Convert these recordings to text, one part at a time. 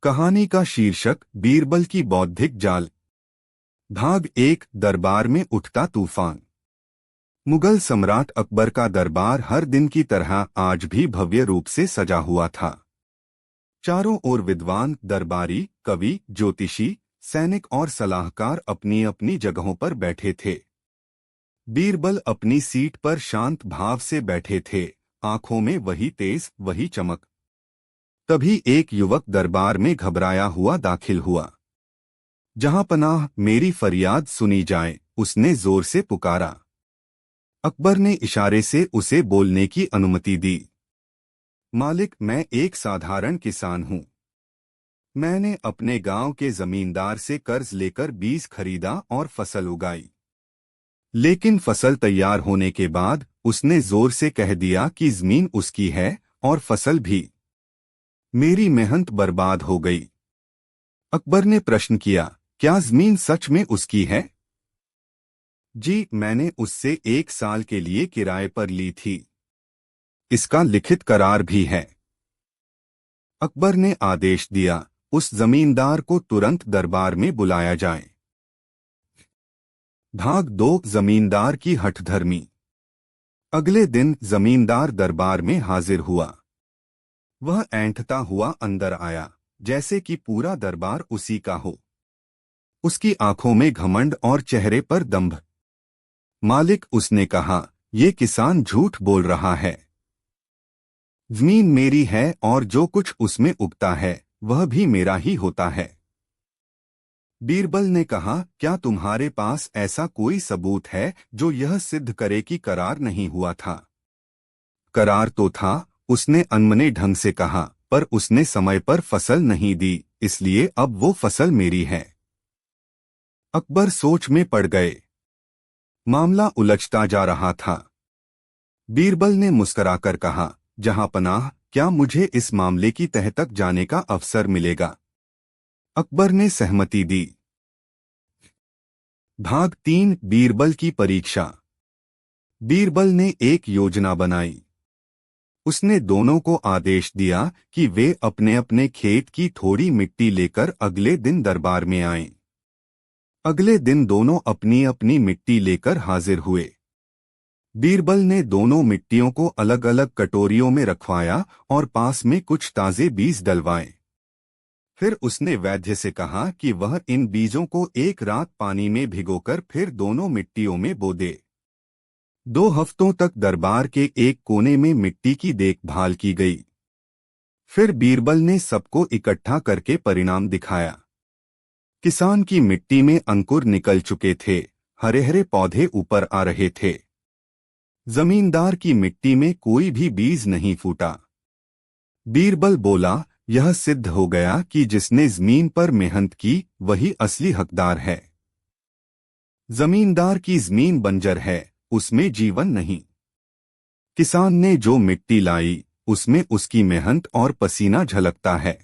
कहानी का शीर्षक बीरबल की बौद्धिक जाल। भाग 1। दरबार में उठता तूफान। मुगल सम्राट अकबर का दरबार हर दिन की तरह आज भी भव्य रूप से सजा हुआ था। चारों ओर विद्वान, दरबारी, कवि, ज्योतिषी, सैनिक और सलाहकार अपनी अपनी जगहों पर बैठे थे। बीरबल अपनी सीट पर शांत भाव से बैठे थे, आंखों में वही तेज, वही चमक। तभी एक युवक दरबार में घबराया हुआ दाखिल हुआ। जहांपनाह, मेरी फरियाद सुनी जाए, उसने जोर से पुकारा। अकबर ने इशारे से उसे बोलने की अनुमति दी। मालिक, मैं एक साधारण किसान हूँ। मैंने अपने गांव के जमींदार से कर्ज लेकर बीज खरीदा और फसल उगाई। लेकिन फसल तैयार होने के बाद उसने जोर से कह दिया कि जमीन उसकी है और फसल भी। मेरी मेहनत बर्बाद हो गई। अकबर ने प्रश्न किया, क्या जमीन सच में उसकी है? जी, मैंने उससे 1 साल के लिए किराए पर ली थी। इसका लिखित करार भी है। अकबर ने आदेश दिया, उस जमींदार को तुरंत दरबार में बुलाया जाए। भाग 2। जमींदार की हठधर्मी। अगले दिन जमींदार दरबार में हाजिर हुआ। वह ऐंठता हुआ अंदर आया, जैसे कि पूरा दरबार उसी का हो। उसकी आंखों में घमंड और चेहरे पर दंभ। मालिक, उसने कहा, ये किसान झूठ बोल रहा है। जमीन मेरी है और जो कुछ उसमें उगता है वह भी मेरा ही होता है। बीरबल ने कहा, क्या तुम्हारे पास ऐसा कोई सबूत है जो यह सिद्ध करे कि करार नहीं हुआ था? करार तो था, उसने अनमने ढंग से कहा, पर उसने समय पर फसल नहीं दी, इसलिए अब वो फसल मेरी है। अकबर सोच में पड़ गए। मामला उलझता जा रहा था। बीरबल ने मुस्कराकर कहा, जहांपनाह, क्या मुझे इस मामले की तह तक जाने का अवसर मिलेगा? अकबर ने सहमति दी। भाग 3। बीरबल की परीक्षा। बीरबल ने एक योजना बनाई। उसने दोनों को आदेश दिया कि वे अपने अपने खेत की थोड़ी मिट्टी लेकर अगले दिन दरबार में आएं। अगले दिन दोनों अपनी अपनी मिट्टी लेकर हाजिर हुए। बीरबल ने दोनों मिट्टियों को अलग अलग कटोरियों में रखवाया और पास में कुछ ताजे बीज डलवाए। फिर उसने वैद्य से कहा कि वह इन बीजों को 1 रात पानी में भिगोकर फिर दोनों मिट्टियों में बो दे। 2 हफ्तों तक दरबार के एक कोने में मिट्टी की देखभाल की गई। फिर बीरबल ने सबको इकट्ठा करके परिणाम दिखाया। किसान की मिट्टी में अंकुर निकल चुके थे, हरे हरे पौधे ऊपर आ रहे थे। जमींदार की मिट्टी में कोई भी बीज नहीं फूटा। बीरबल बोला, यह सिद्ध हो गया कि जिसने जमीन पर मेहनत की वही असली हकदार है। जमींदार की जमीन बंजर है, उसमें जीवन नहीं। किसान ने जो मिट्टी लाई उसमें उसकी मेहनत और पसीना झलकता है।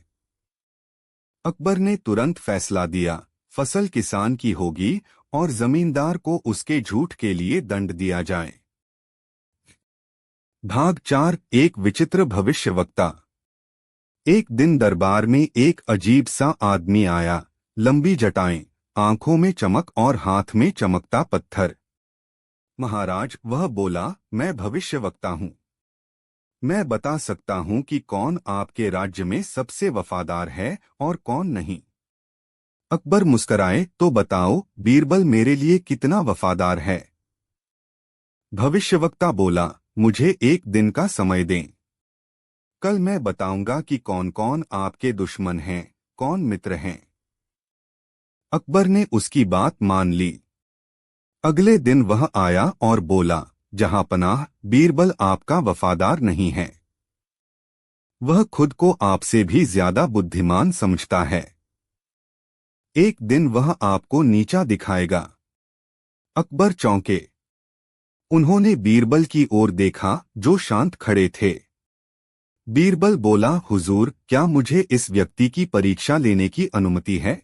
अकबर ने तुरंत फैसला दिया, फसल किसान की होगी और जमींदार को उसके झूठ के लिए दंड दिया जाए। भाग 4। एक विचित्र भविष्यवक्ता। एक दिन दरबार में एक अजीब सा आदमी आया, लंबी जटाएं, आंखों में चमक और हाथ में चमकता पत्थर। महाराज, वह बोला, मैं भविष्यवक्ता हूँ। मैं बता सकता हूँ कि कौन आपके राज्य में सबसे वफादार है और कौन नहीं। अकबर मुस्कराए, तो बताओ, बीरबल मेरे लिए कितना वफादार है? भविष्यवक्ता बोला, मुझे 1 दिन का समय दें। कल मैं बताऊंगा कि कौन कौन आपके दुश्मन हैं, कौन मित्र हैं। अकबर ने उसकी बात मान ली। अगले दिन वह आया और बोला, जहांपनाह, बीरबल आपका वफादार नहीं है। वह खुद को आपसे भी ज्यादा बुद्धिमान समझता है। एक दिन वह आपको नीचा दिखाएगा। अकबर चौंके। उन्होंने बीरबल की ओर देखा, जो शांत खड़े थे। बीरबल बोला, हुजूर, क्या मुझे इस व्यक्ति की परीक्षा लेने की अनुमति है?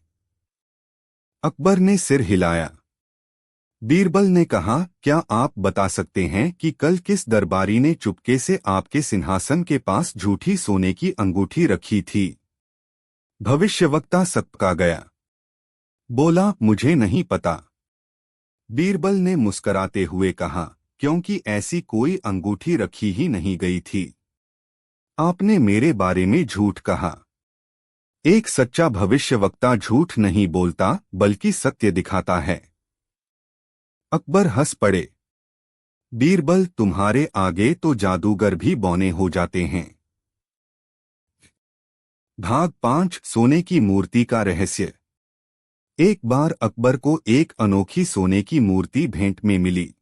अकबर ने सिर हिलाया। बीरबल ने कहा, क्या आप बता सकते हैं कि कल किस दरबारी ने चुपके से आपके सिंहासन के पास झूठी सोने की अंगूठी रखी थी? भविष्यवक्ता सकपका गया। बोला, मुझे नहीं पता। बीरबल ने मुस्कराते हुए कहा, क्योंकि ऐसी कोई अंगूठी रखी ही नहीं गई थी। आपने मेरे बारे में झूठ कहा। एक सच्चा भविष्यवक्ता झूठ नहीं बोलता बल्कि सत्य दिखाता है। अकबर हंस पड़े। बीरबल, तुम्हारे आगे तो जादूगर भी बौने हो जाते हैं। भाग 5 सोने की मूर्ति का रहस्य। एक बार अकबर को एक अनोखी सोने की मूर्ति भेंट में मिली।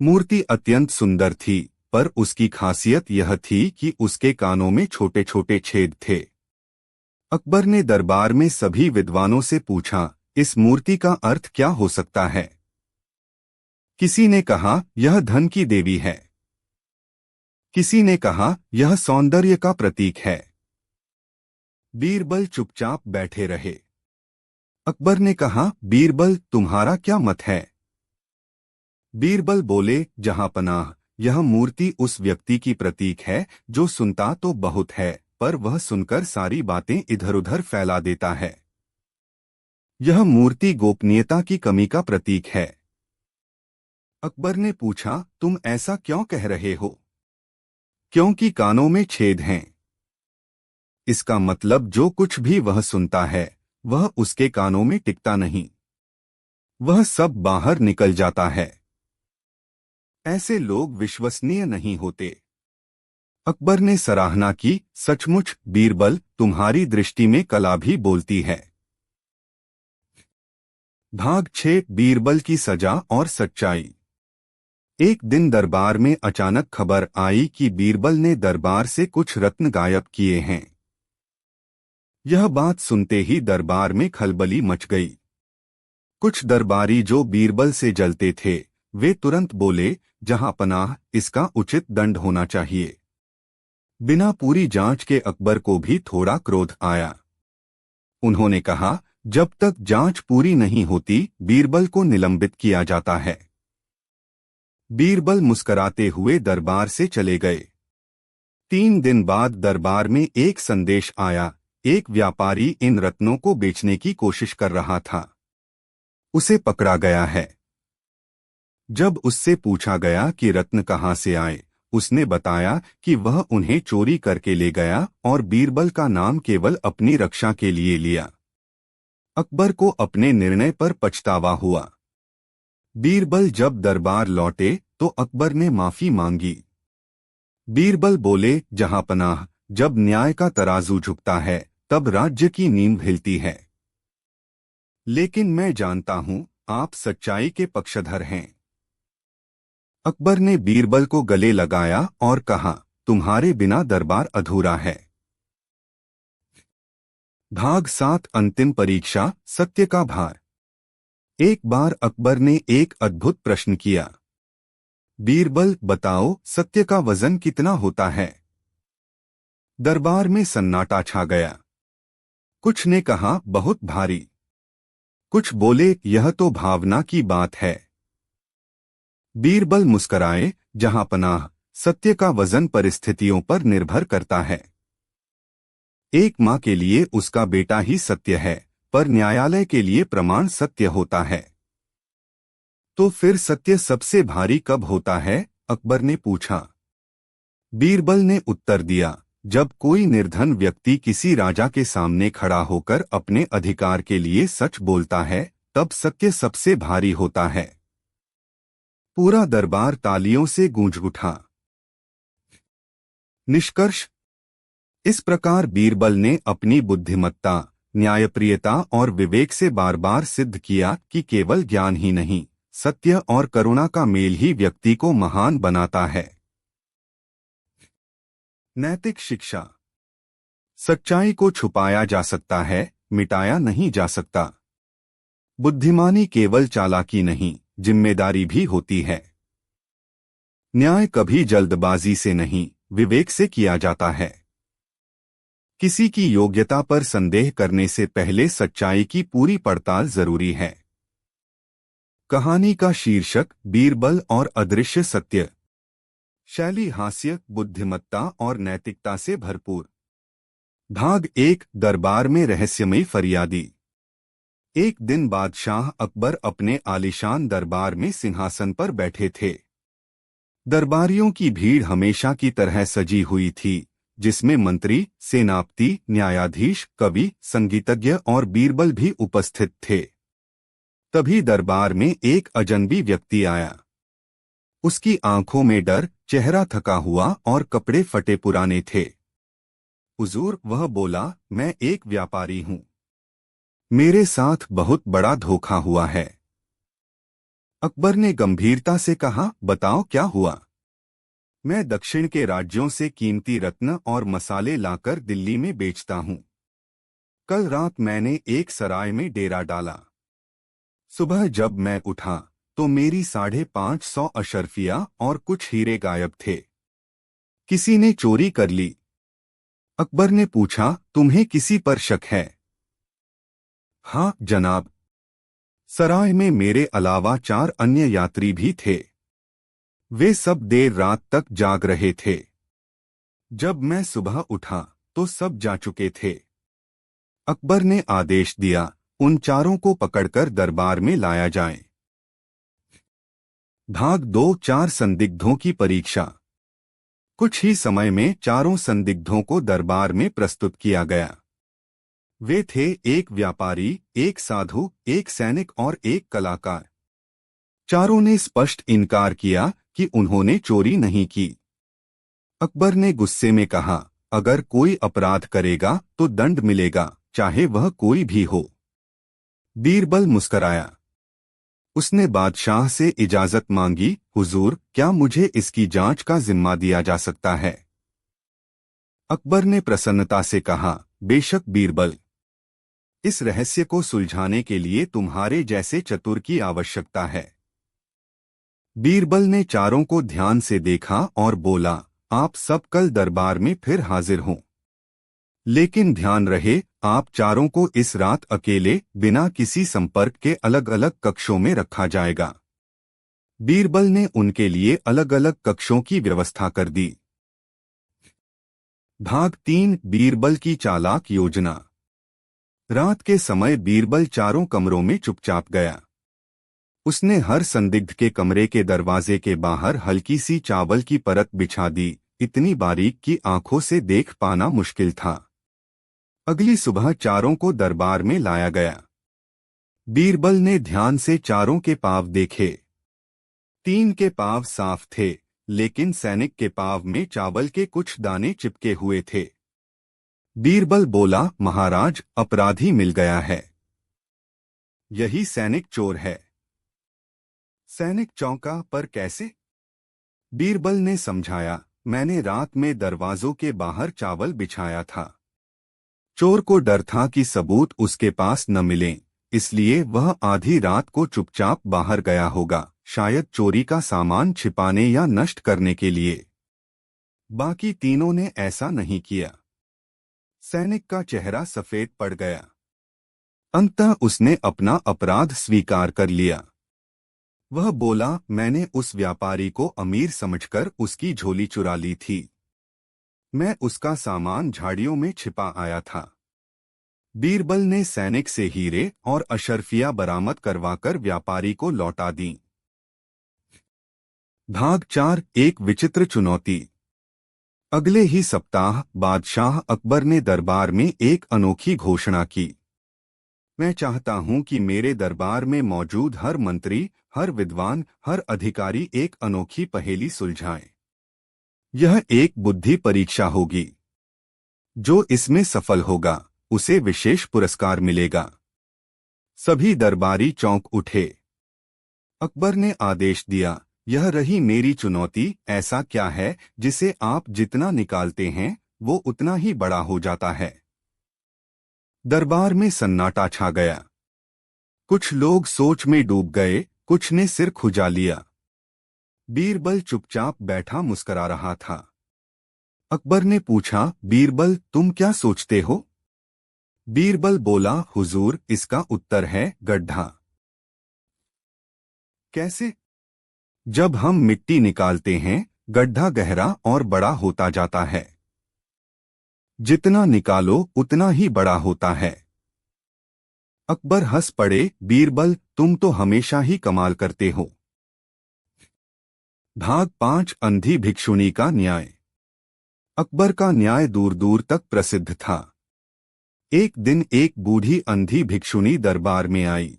मूर्ति अत्यंत सुंदर थी, पर उसकी खासियत यह थी कि उसके कानों में छोटे छोटे छेद थे। अकबर ने दरबार में सभी विद्वानों से पूछा, इस मूर्ति का अर्थ क्या हो सकता है? किसी ने कहा, यह धन की देवी है। किसी ने कहा, यह सौंदर्य का प्रतीक है। बीरबल चुपचाप बैठे रहे। अकबर ने कहा, बीरबल, तुम्हारा क्या मत है? बीरबल बोले, जहांपनाह, यह मूर्ति उस व्यक्ति की प्रतीक है जो सुनता तो बहुत है, पर वह सुनकर सारी बातें इधर उधर फैला देता है। यह मूर्ति गोपनीयता की कमी का प्रतीक है। अकबर ने पूछा, तुम ऐसा क्यों कह रहे हो? क्योंकि कानों में छेद हैं। इसका मतलब जो कुछ भी वह सुनता है वह उसके कानों में टिकता नहीं, वह सब बाहर निकल जाता है। ऐसे लोग विश्वसनीय नहीं होते। अकबर ने सराहना की, सचमुच बीरबल, तुम्हारी दृष्टि में कला भी बोलती है। भाग 6 बीरबल की सजा और सच्चाई। एक दिन दरबार में अचानक खबर आई कि बीरबल ने दरबार से कुछ रत्न गायब किए हैं। यह बात सुनते ही दरबार में खलबली मच गई। कुछ दरबारी जो बीरबल से जलते थे वे तुरंत बोले, जहांपनाह, इसका उचित दंड होना चाहिए। बिना पूरी जांच के अकबर को भी थोड़ा क्रोध आया। उन्होंने कहा, जब तक जांच पूरी नहीं होती बीरबल को निलंबित किया जाता है। बीरबल मुस्कराते हुए दरबार से चले गए। 3 दिन बाद दरबार में एक संदेश आया। एक व्यापारी इन रत्नों को बेचने की कोशिश कर रहा था। उसे पकड़ा गया है। जब उससे पूछा गया कि रत्न कहाँ से आए, उसने बताया कि वह उन्हें चोरी करके ले गया और बीरबल का नाम केवल अपनी रक्षा के लिए लिया। अकबर को अपने निर्णय पर पछतावा हुआ। बीरबल जब दरबार लौटे तो अकबर ने माफी मांगी। बीरबल बोले, जहांपनाह, जब न्याय का तराजू झुकता है तब राज्य की नींव हिलती है। लेकिन मैं जानता हूं आप सच्चाई के पक्षधर हैं। अकबर ने बीरबल को गले लगाया और कहा, तुम्हारे बिना दरबार अधूरा है। भाग 7 अंतिम परीक्षा, सत्य का भार। एक बार अकबर ने एक अद्भुत प्रश्न किया। बीरबल, बताओ, सत्य का वजन कितना होता है? दरबार में सन्नाटा छा गया। कुछ ने कहा, बहुत भारी। कुछ बोले, यह तो भावना की बात है। बीरबल मुस्कराए, जहांपनाह, सत्य का वजन परिस्थितियों पर निर्भर करता है। एक मां के लिए उसका बेटा ही सत्य है, पर न्यायालय के लिए प्रमाण सत्य होता है। तो फिर सत्य सबसे भारी कब होता है? अकबर ने पूछा। बीरबल ने उत्तर दिया, जब कोई निर्धन व्यक्ति किसी राजा के सामने खड़ा होकर अपने अधिकार के लिए सच बोलता है, तब सत्य सबसे भारी होता है। पूरा दरबार तालियों से गूंज उठा। निष्कर्ष। इस प्रकार बीरबल ने अपनी बुद्धिमत्ता, न्यायप्रियता और विवेक से बार बार सिद्ध किया कि केवल ज्ञान ही नहीं, सत्य और करुणा का मेल ही व्यक्ति को महान बनाता है। नैतिक शिक्षा। सच्चाई को छुपाया जा सकता है, मिटाया नहीं जा सकता। बुद्धिमानी केवल चालाकी नहीं, जिम्मेदारी भी होती है। न्याय कभी जल्दबाजी से नहीं, विवेक से किया जाता है। किसी की योग्यता पर संदेह करने से पहले सच्चाई की पूरी पड़ताल जरूरी है। कहानी का शीर्षक, बीरबल और अदृश्य सत्य। शैली हास्य, बुद्धिमत्ता और नैतिकता से भरपूर। भाग एक दरबार में रहस्यमयी फरियादी। एक दिन बादशाह अकबर अपने आलीशान दरबार में सिंहासन पर बैठे थे। दरबारियों की भीड़ हमेशा की तरह सजी हुई थी, जिसमें मंत्री, सेनापति, न्यायाधीश, कवि, संगीतज्ञ और बीरबल भी उपस्थित थे। तभी दरबार में एक अजनबी व्यक्ति आया। उसकी आंखों में डर, चेहरा थका हुआ और कपड़े फटे पुराने थे। हुजूर, वह बोला, मैं एक व्यापारी हूँ। मेरे साथ बहुत बड़ा धोखा हुआ है। अकबर ने गंभीरता से कहा, बताओ क्या हुआ। मैं दक्षिण के राज्यों से कीमती रत्न और मसाले लाकर दिल्ली में बेचता हूँ। कल रात मैंने एक सराय में डेरा डाला। सुबह जब मैं उठा तो मेरी 550 अशर्फिया और कुछ हीरे गायब थे। किसी ने चोरी कर ली। अकबर ने पूछा, तुम्हें किसी पर शक है? हाँ जनाब। सराय में मेरे अलावा 4 अन्य यात्री भी थे। वे सब देर रात तक जाग रहे थे। जब मैं सुबह उठा तो सब जा चुके थे। अकबर ने आदेश दिया, उन चारों को पकड़कर दरबार में लाया जाए। भाग 2 4 संदिग्धों की परीक्षा। कुछ ही समय में चारों संदिग्धों को दरबार में प्रस्तुत किया गया। वे थे एक व्यापारी, एक साधु, एक सैनिक और एक कलाकार। चारों ने स्पष्ट इनकार किया कि उन्होंने चोरी नहीं की। अकबर ने गुस्से में कहा, अगर कोई अपराध करेगा तो दंड मिलेगा, चाहे वह कोई भी हो। बीरबल मुस्कराया। उसने बादशाह से इजाजत मांगी, हुजूर, क्या मुझे इसकी जांच का जिम्मा दिया जा सकता है? अकबर ने प्रसन्नता से कहा, बेशक बीरबल। इस रहस्य को सुलझाने के लिए तुम्हारे जैसे चतुर की आवश्यकता है। बीरबल ने चारों को ध्यान से देखा और बोला, आप सब कल दरबार में फिर हाजिर हों। लेकिन ध्यान रहे, आप चारों को इस रात अकेले, बिना किसी संपर्क के अलग अलग कक्षों में रखा जाएगा। बीरबल ने उनके लिए अलग अलग कक्षों की व्यवस्था कर दी। भाग 3 बीरबल की चालाक योजना। रात के समय बीरबल चारों कमरों में चुपचाप गया। उसने हर संदिग्ध के कमरे के दरवाजे के बाहर हल्की सी चावल की परत बिछा दी, इतनी बारीक कि आंखों से देख पाना मुश्किल था। अगली सुबह चारों को दरबार में लाया गया। बीरबल ने ध्यान से चारों के पांव देखे। 3 के पांव साफ थे, लेकिन सैनिक के पांव में चावल के कुछ दाने चिपके हुए थे। बीरबल बोला, महाराज, अपराधी मिल गया है। यही सैनिक चोर है। सैनिक चौंका, पर कैसे? बीरबल ने समझाया, मैंने रात में दरवाजों के बाहर चावल बिछाया था। चोर को डर था कि सबूत उसके पास न मिलें, इसलिए वह आधी रात को चुपचाप बाहर गया होगा, शायद चोरी का सामान छिपाने या नष्ट करने के लिए। बाकी तीनों ने ऐसा नहीं किया। सैनिक का चेहरा सफेद पड़ गया। अंततः उसने अपना अपराध स्वीकार कर लिया। वह बोला, मैंने उस व्यापारी को अमीर समझकर उसकी झोली चुरा ली थी। मैं उसका सामान झाड़ियों में छिपा आया था। बीरबल ने सैनिक से हीरे और अशर्फिया बरामद करवाकर व्यापारी को लौटा दी। भाग 4 एक विचित्र चुनौती। अगले ही सप्ताह बादशाह अकबर ने दरबार में एक अनोखी घोषणा की। मैं चाहता हूं कि मेरे दरबार में मौजूद हर मंत्री, हर विद्वान, हर अधिकारी एक अनोखी पहेली सुलझाए। यह एक बुद्धि परीक्षा होगी। जो इसमें सफल होगा उसे विशेष पुरस्कार मिलेगा। सभी दरबारी चौंक उठे। अकबर ने आदेश दिया, यह रही मेरी चुनौती, ऐसा क्या है जिसे आप जितना निकालते हैं वो उतना ही बड़ा हो जाता है? दरबार में सन्नाटा छा गया। कुछ लोग सोच में डूब गए, कुछ ने सिर खुजा लिया। बीरबल चुपचाप बैठा मुस्करा रहा था। अकबर ने पूछा, बीरबल, तुम क्या सोचते हो? बीरबल बोला, हुजूर, इसका उत्तर है गड्ढा। कैसे? जब हम मिट्टी निकालते हैं, गड्ढा गहरा और बड़ा होता जाता है। जितना निकालो उतना ही बड़ा होता है। अकबर हंस पड़े, बीरबल तुम तो हमेशा ही कमाल करते हो। भाग 5 अंधी भिक्षुणी का न्याय। अकबर का न्याय दूर दूर तक प्रसिद्ध था। एक दिन एक बूढ़ी अंधी भिक्षुणी दरबार में आई।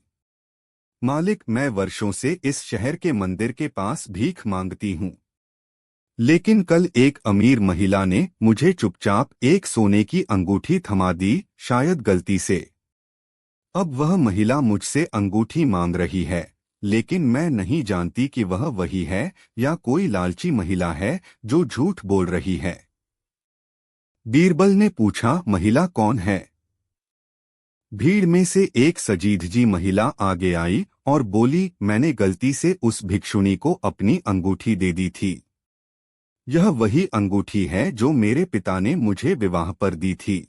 मालिक, मैं वर्षों से इस शहर के मंदिर के पास भीख मांगती हूँ, लेकिन कल एक अमीर महिला ने मुझे चुपचाप एक सोने की अंगूठी थमा दी, शायद गलती से। अब वह महिला मुझसे अंगूठी मांग रही है, लेकिन मैं नहीं जानती कि वह वही है या कोई लालची महिला है जो झूठ बोल रही है। बीरबल ने पूछा, महिला कौन है? भीड़ में से एक सजीदजी महिला आगे आई और बोली, मैंने गलती से उस भिक्षुणी को अपनी अंगूठी दे दी थी। यह वही अंगूठी है जो मेरे पिता ने मुझे विवाह पर दी थी।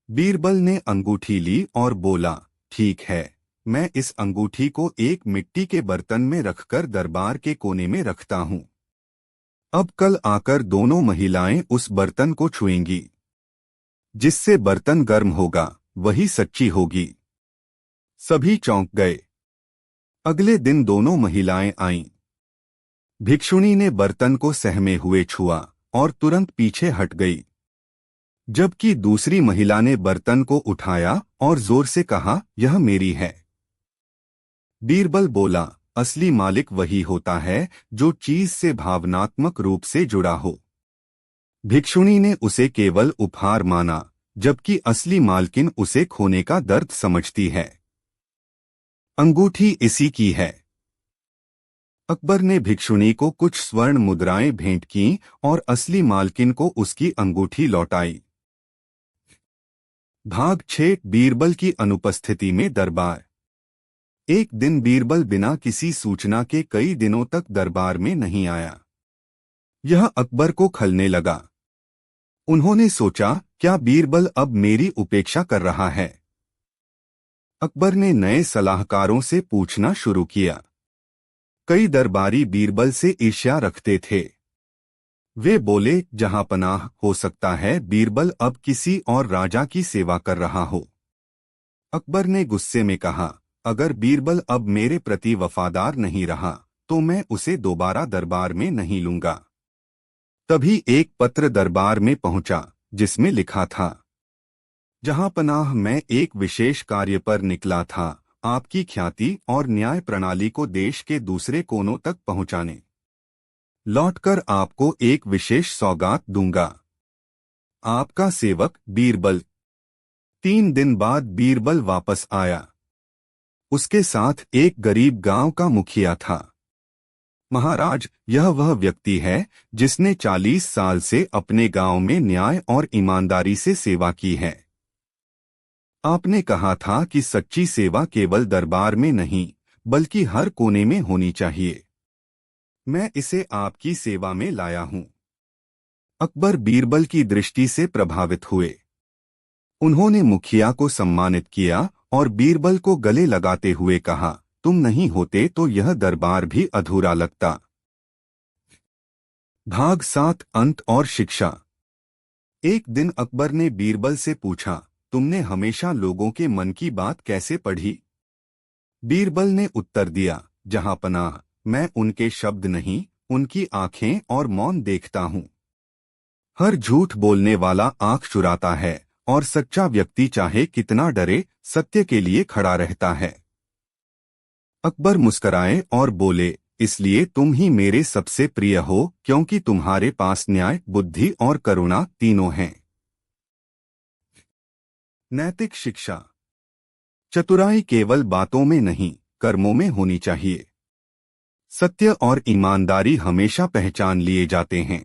बीरबल ने अंगूठी ली और बोला, ठीक है, मैं इस अंगूठी को एक मिट्टी के बर्तन में रखकर दरबार के कोने में रखता हूँ। अब कल आकर दोनों महिलाएं उस बर्तन को छुएंगी। जिससे बर्तन गर्म होगा वही सच्ची होगी। सभी चौंक गए। अगले दिन दोनों महिलाएं आईं। भिक्षुणी ने बर्तन को सहमे हुए छुआ और तुरंत पीछे हट गई, जबकि दूसरी महिला ने बर्तन को उठाया और जोर से कहा, यह मेरी है। बीरबल बोला, असली मालिक वही होता है जो चीज से भावनात्मक रूप से जुड़ा हो। भिक्षुणी ने उसे केवल उपहार माना, जबकि असली मालकिन उसे खोने का दर्द समझती है। अंगूठी इसी की है। अकबर ने भिक्षुणी को कुछ स्वर्ण मुद्राएं भेंट की और असली मालकिन को उसकी अंगूठी लौटाई। भाग 6 बीरबल की अनुपस्थिति में दरबार। एक दिन बीरबल बिना किसी सूचना के कई दिनों तक दरबार में नहीं आया। यह अकबर को खलने लगा। उन्होंने सोचा, क्या बीरबल अब मेरी उपेक्षा कर रहा है? अकबर ने नए सलाहकारों से पूछना शुरू किया। कई दरबारी बीरबल से ईर्ष्या रखते थे। वे बोले, जहां पनाह हो सकता है बीरबल अब किसी और राजा की सेवा कर रहा हो। अकबर ने गुस्से में कहा, अगर बीरबल अब मेरे प्रति वफादार नहीं रहा तो मैं उसे दोबारा दरबार में नहीं लूंगा। तभी एक पत्र दरबार में पहुंचा जिसमें लिखा था, जहां पनाह, मैं एक विशेष कार्य पर निकला था, आपकी ख्याति और न्याय प्रणाली को देश के दूसरे कोनों तक पहुंचाने। लौटकर आपको एक विशेष सौगात दूंगा। आपका सेवक बीरबल। 3 दिन बाद बीरबल वापस आया। उसके साथ एक गरीब गांव का मुखिया था। महाराज, यह वह व्यक्ति है जिसने 40 साल से अपने गांव में न्याय और ईमानदारी से सेवा की है। आपने कहा था कि सच्ची सेवा केवल दरबार में नहीं बल्कि हर कोने में होनी चाहिए। मैं इसे आपकी सेवा में लाया हूं। अकबर बीरबल की दृष्टि से प्रभावित हुए। उन्होंने मुखिया को सम्मानित किया और बीरबल को गले लगाते हुए कहा, तुम नहीं होते तो यह दरबार भी अधूरा लगता। भाग 7 अंत और शिक्षा। एक दिन अकबर ने बीरबल से पूछा, तुमने हमेशा लोगों के मन की बात कैसे पढ़ी? बीरबल ने उत्तर दिया, जहां पनाह, मैं उनके शब्द नहीं, उनकी आंखें और मौन देखता हूं। हर झूठ बोलने वाला आंख चुराता है और सच्चा व्यक्ति चाहे कितना डरे सत्य के लिए खड़ा रहता है। अकबर मुस्कराए और बोले, इसलिए तुम ही मेरे सबसे प्रिय हो क्योंकि तुम्हारे पास न्याय, बुद्धि और करुणा तीनों हैं। नैतिक शिक्षा। चतुराई केवल बातों में नहीं, कर्मों में होनी चाहिए। सत्य और ईमानदारी हमेशा पहचान लिए जाते हैं।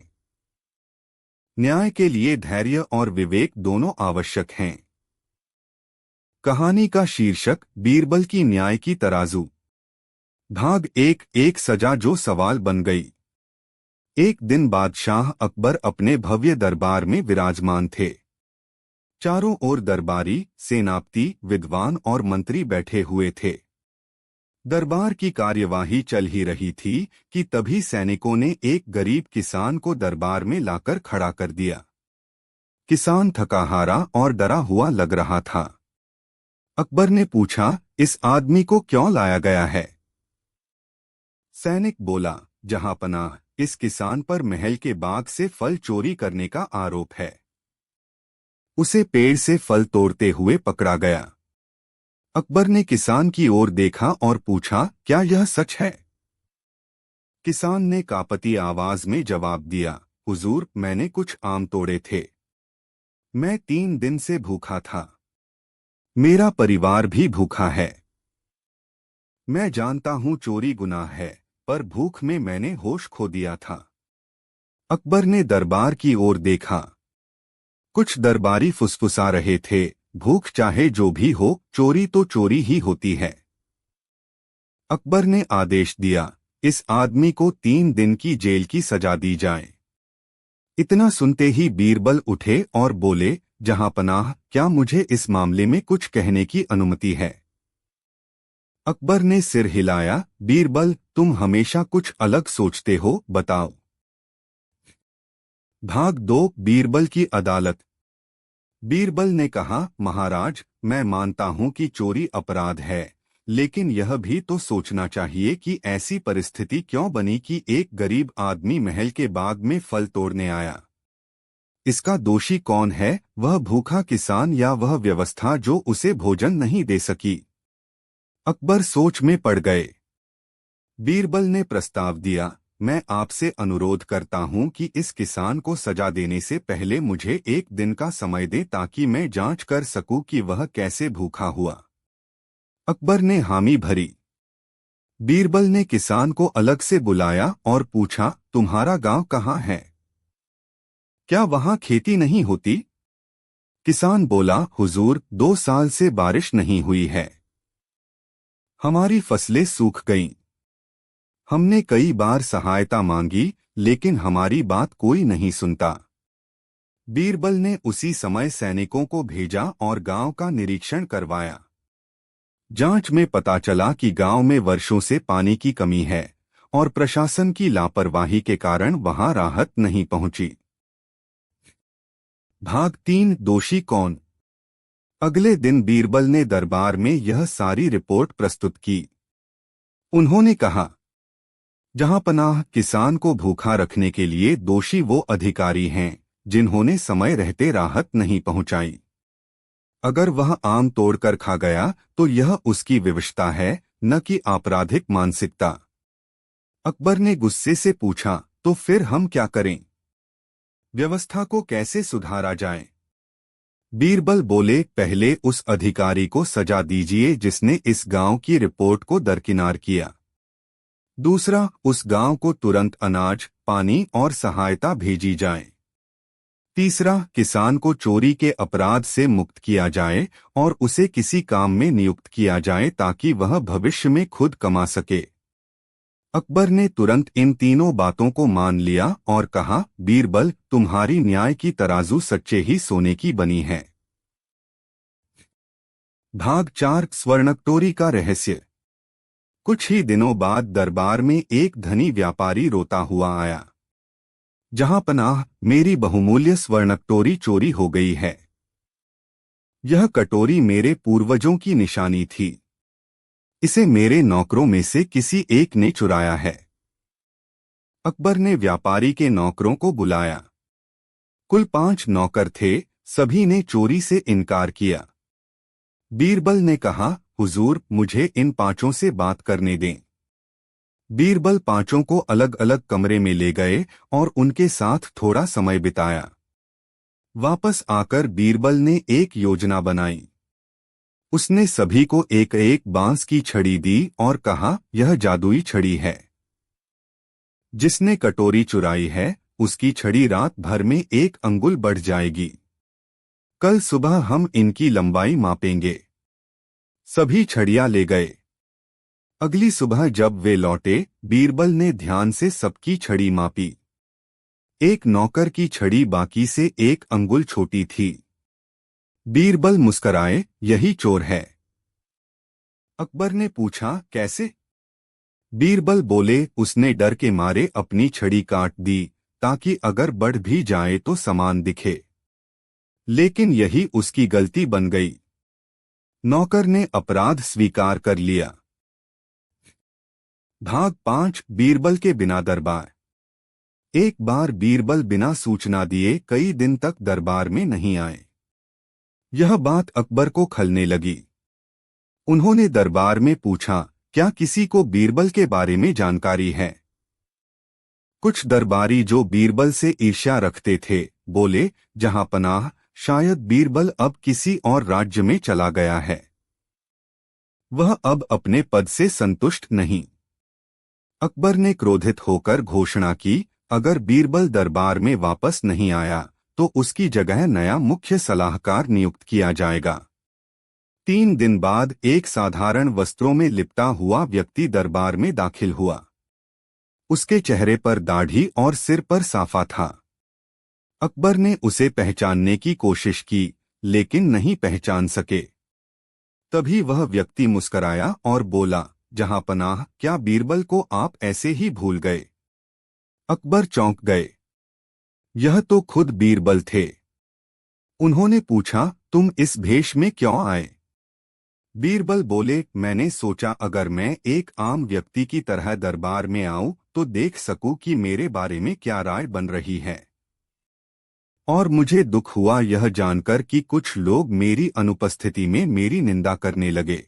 न्याय के लिए धैर्य और विवेक दोनों आवश्यक हैं। कहानी का शीर्षक, बीरबल की न्याय की तराजू। भाग 1 एक सजा जो सवाल बन गई। एक दिन बादशाह अकबर अपने भव्य दरबार में विराजमान थे। चारों ओर दरबारी, सेनापति, विद्वान और मंत्री बैठे हुए थे। दरबार की कार्यवाही चल ही रही थी कि तभी सैनिकों ने एक गरीब किसान को दरबार में लाकर खड़ा कर दिया। किसान थका-हारा और डरा हुआ लग रहा था। अकबर ने पूछा, इस आदमी को क्यों लाया गया है? सैनिक बोला, जहांपनाह, इस किसान पर महल के बाग से फल चोरी करने का आरोप है। उसे पेड़ से फल तोड़ते हुए पकड़ा गया। अकबर ने किसान की ओर देखा और पूछा, क्या यह सच है? किसान ने कांपती आवाज में जवाब दिया, हुजूर, मैंने कुछ आम तोड़े थे। मैं 3 दिन से भूखा था। मेरा परिवार भी भूखा है। मैं जानता हूं चोरी गुनाह है, पर भूख में मैंने होश खो दिया था। अकबर ने दरबार की ओर देखा। कुछ दरबारी फुसफुसा रहे थे, भूख चाहे जो भी हो, चोरी तो चोरी ही होती है। अकबर ने आदेश दिया, इस आदमी को 3 दिन की जेल की सजा दी जाए। इतना सुनते ही बीरबल उठे और बोले, जहांपनाह, क्या मुझे इस मामले में कुछ कहने की अनुमति है? अकबर ने सिर हिलाया, बीरबल, तुम हमेशा कुछ अलग सोचते हो, बताओ। भाग 2, बीरबल की अदालत। बीरबल ने कहा, महाराज, मैं मानता हूं कि चोरी अपराध है, लेकिन यह भी तो सोचना चाहिए कि ऐसी परिस्थिति क्यों बनी कि एक गरीब आदमी महल के बाग में फल तोड़ने आया। इसका दोषी कौन है, वह भूखा किसान या वह व्यवस्था जो उसे भोजन नहीं दे सकी? अकबर सोच में पड़ गए। बीरबल ने प्रस्ताव दिया, मैं आपसे अनुरोध करता हूं कि इस किसान को सजा देने से पहले मुझे 1 दिन का समय दें ताकि मैं जांच कर सकूं कि वह कैसे भूखा हुआ। अकबर ने हामी भरी। बीरबल ने किसान को अलग से बुलाया और पूछा, तुम्हारा गांव कहाँ है? क्या वहां खेती नहीं होती? किसान बोला, हुजूर, 2 साल से बारिश नहीं हुई है। हमारी फसलें सूख गईं। हमने कई बार सहायता मांगी, लेकिन हमारी बात कोई नहीं सुनता। बीरबल ने उसी समय सैनिकों को भेजा और गांव का निरीक्षण करवाया। जांच में पता चला कि गांव में वर्षों से पानी की कमी है और प्रशासन की लापरवाही के कारण वहां राहत नहीं पहुंची। भाग 3, दोषी कौन? अगले दिन बीरबल ने दरबार में यह सारी रिपोर्ट प्रस्तुत की। उन्होंने कहा, जहांपनाह, किसान को भूखा रखने के लिए दोषी वो अधिकारी हैं जिन्होंने समय रहते राहत नहीं पहुंचाई। अगर वह आम तोड़कर खा गया तो यह उसकी विवशता है, न कि आपराधिक मानसिकता। अकबर ने गुस्से से पूछा, तो फिर हम क्या करें? व्यवस्था को कैसे सुधारा जाए? बीरबल बोले, पहले उस अधिकारी को सजा दीजिए जिसने इस गांव की रिपोर्ट को दरकिनार किया। दूसरा, उस गांव को तुरंत अनाज, पानी और सहायता भेजी जाए। तीसरा, किसान को चोरी के अपराध से मुक्त किया जाए और उसे किसी काम में नियुक्त किया जाए ताकि वह भविष्य में खुद कमा सके। अकबर ने तुरंत इन तीनों बातों को मान लिया और कहा, बीरबल, तुम्हारी न्याय की तराजू सच्चे ही सोने की बनी है। भाग 4, स्वर्णकटोरी का रहस्य। कुछ ही दिनों बाद दरबार में एक धनी व्यापारी रोता हुआ आया, जहांपनाह, मेरी बहुमूल्य स्वर्णकटोरी चोरी हो गई है। यह कटोरी मेरे पूर्वजों की निशानी थी। इसे मेरे नौकरों में से किसी एक ने चुराया है। अकबर ने व्यापारी के नौकरों को बुलाया। कुल 5 नौकर थे, सभी ने चोरी से इनकार किया। बीरबल ने कहा, हुजूर, मुझे इन 5 से बात करने दें। बीरबल 5 को अलग अलग कमरे में ले गए और उनके साथ थोड़ा समय बिताया। वापस आकर बीरबल ने एक योजना बनाई। उसने सभी को एक एक बांस की छड़ी दी और कहा, यह जादुई छड़ी है। जिसने कटोरी चुराई है, उसकी छड़ी रात भर में 1 अंगुल बढ़ जाएगी। कल सुबह हम इनकी लंबाई मापेंगे। सभी छड़ियां ले गए। अगली सुबह जब वे लौटे, बीरबल ने ध्यान से सबकी छड़ी मापी। एक नौकर की छड़ी बाकी से 1 अंगुल छोटी थी। बीरबल मुस्कराए, यही चोर है। अकबर ने पूछा, कैसे? बीरबल बोले, उसने डर के मारे अपनी छड़ी काट दी ताकि अगर बढ़ भी जाए तो समान दिखे। लेकिन यही उसकी गलती बन गई। नौकर ने अपराध स्वीकार कर लिया। भाग 5 बीरबल के बिना दरबार। एक बार बीरबल बिना सूचना दिए कई दिन तक दरबार में नहीं आए। यह बात अकबर को खलने लगी। उन्होंने दरबार में पूछा, क्या किसी को बीरबल के बारे में जानकारी है? कुछ दरबारी जो बीरबल से ईर्ष्या रखते थे बोले, जहां पनाह, शायद बीरबल अब किसी और राज्य में चला गया है। वह अब अपने पद से संतुष्ट नहीं। अकबर ने क्रोधित होकर घोषणा की, अगर बीरबल दरबार में वापस नहीं आया तो उसकी जगह नया मुख्य सलाहकार नियुक्त किया जाएगा। 3 दिन बाद एक साधारण वस्त्रों में लिपटा हुआ व्यक्ति दरबार में दाखिल हुआ। उसके चेहरे पर दाढ़ी और सिर पर साफा था। अकबर ने उसे पहचानने की कोशिश की, लेकिन नहीं पहचान सके। तभी वह व्यक्ति मुस्कराया और बोला, जहां पनाह, क्या बीरबल को आप ऐसे ही भूल गए? अकबर चौंक गए। यह तो खुद बीरबल थे। उन्होंने पूछा, तुम इस भेष में क्यों आए? बीरबल बोले, मैंने सोचा अगर मैं एक आम व्यक्ति की तरह दरबार में आऊं तो देख सकूं कि मेरे बारे में क्या राय बन रही है। और मुझे दुख हुआ यह जानकर कि कुछ लोग मेरी अनुपस्थिति में मेरी निंदा करने लगे।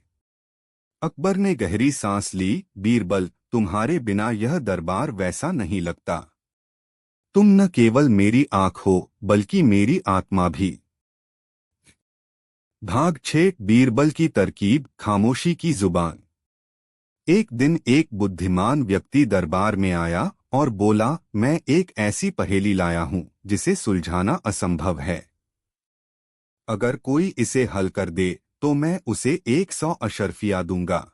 अकबर ने गहरी सांस ली। बीरबल, तुम्हारे बिना यह दरबार वैसा नहीं लगता। तुम न केवल मेरी आंख हो बल्कि मेरी आत्मा भी। भाग 6 बीरबल की तरकीब, खामोशी की जुबान। एक दिन एक बुद्धिमान व्यक्ति दरबार में आया और बोला, मैं एक ऐसी पहेली लाया हूं जिसे सुलझाना असंभव है। अगर कोई इसे हल कर दे तो मैं उसे 100 अशर्फिया दूंगा।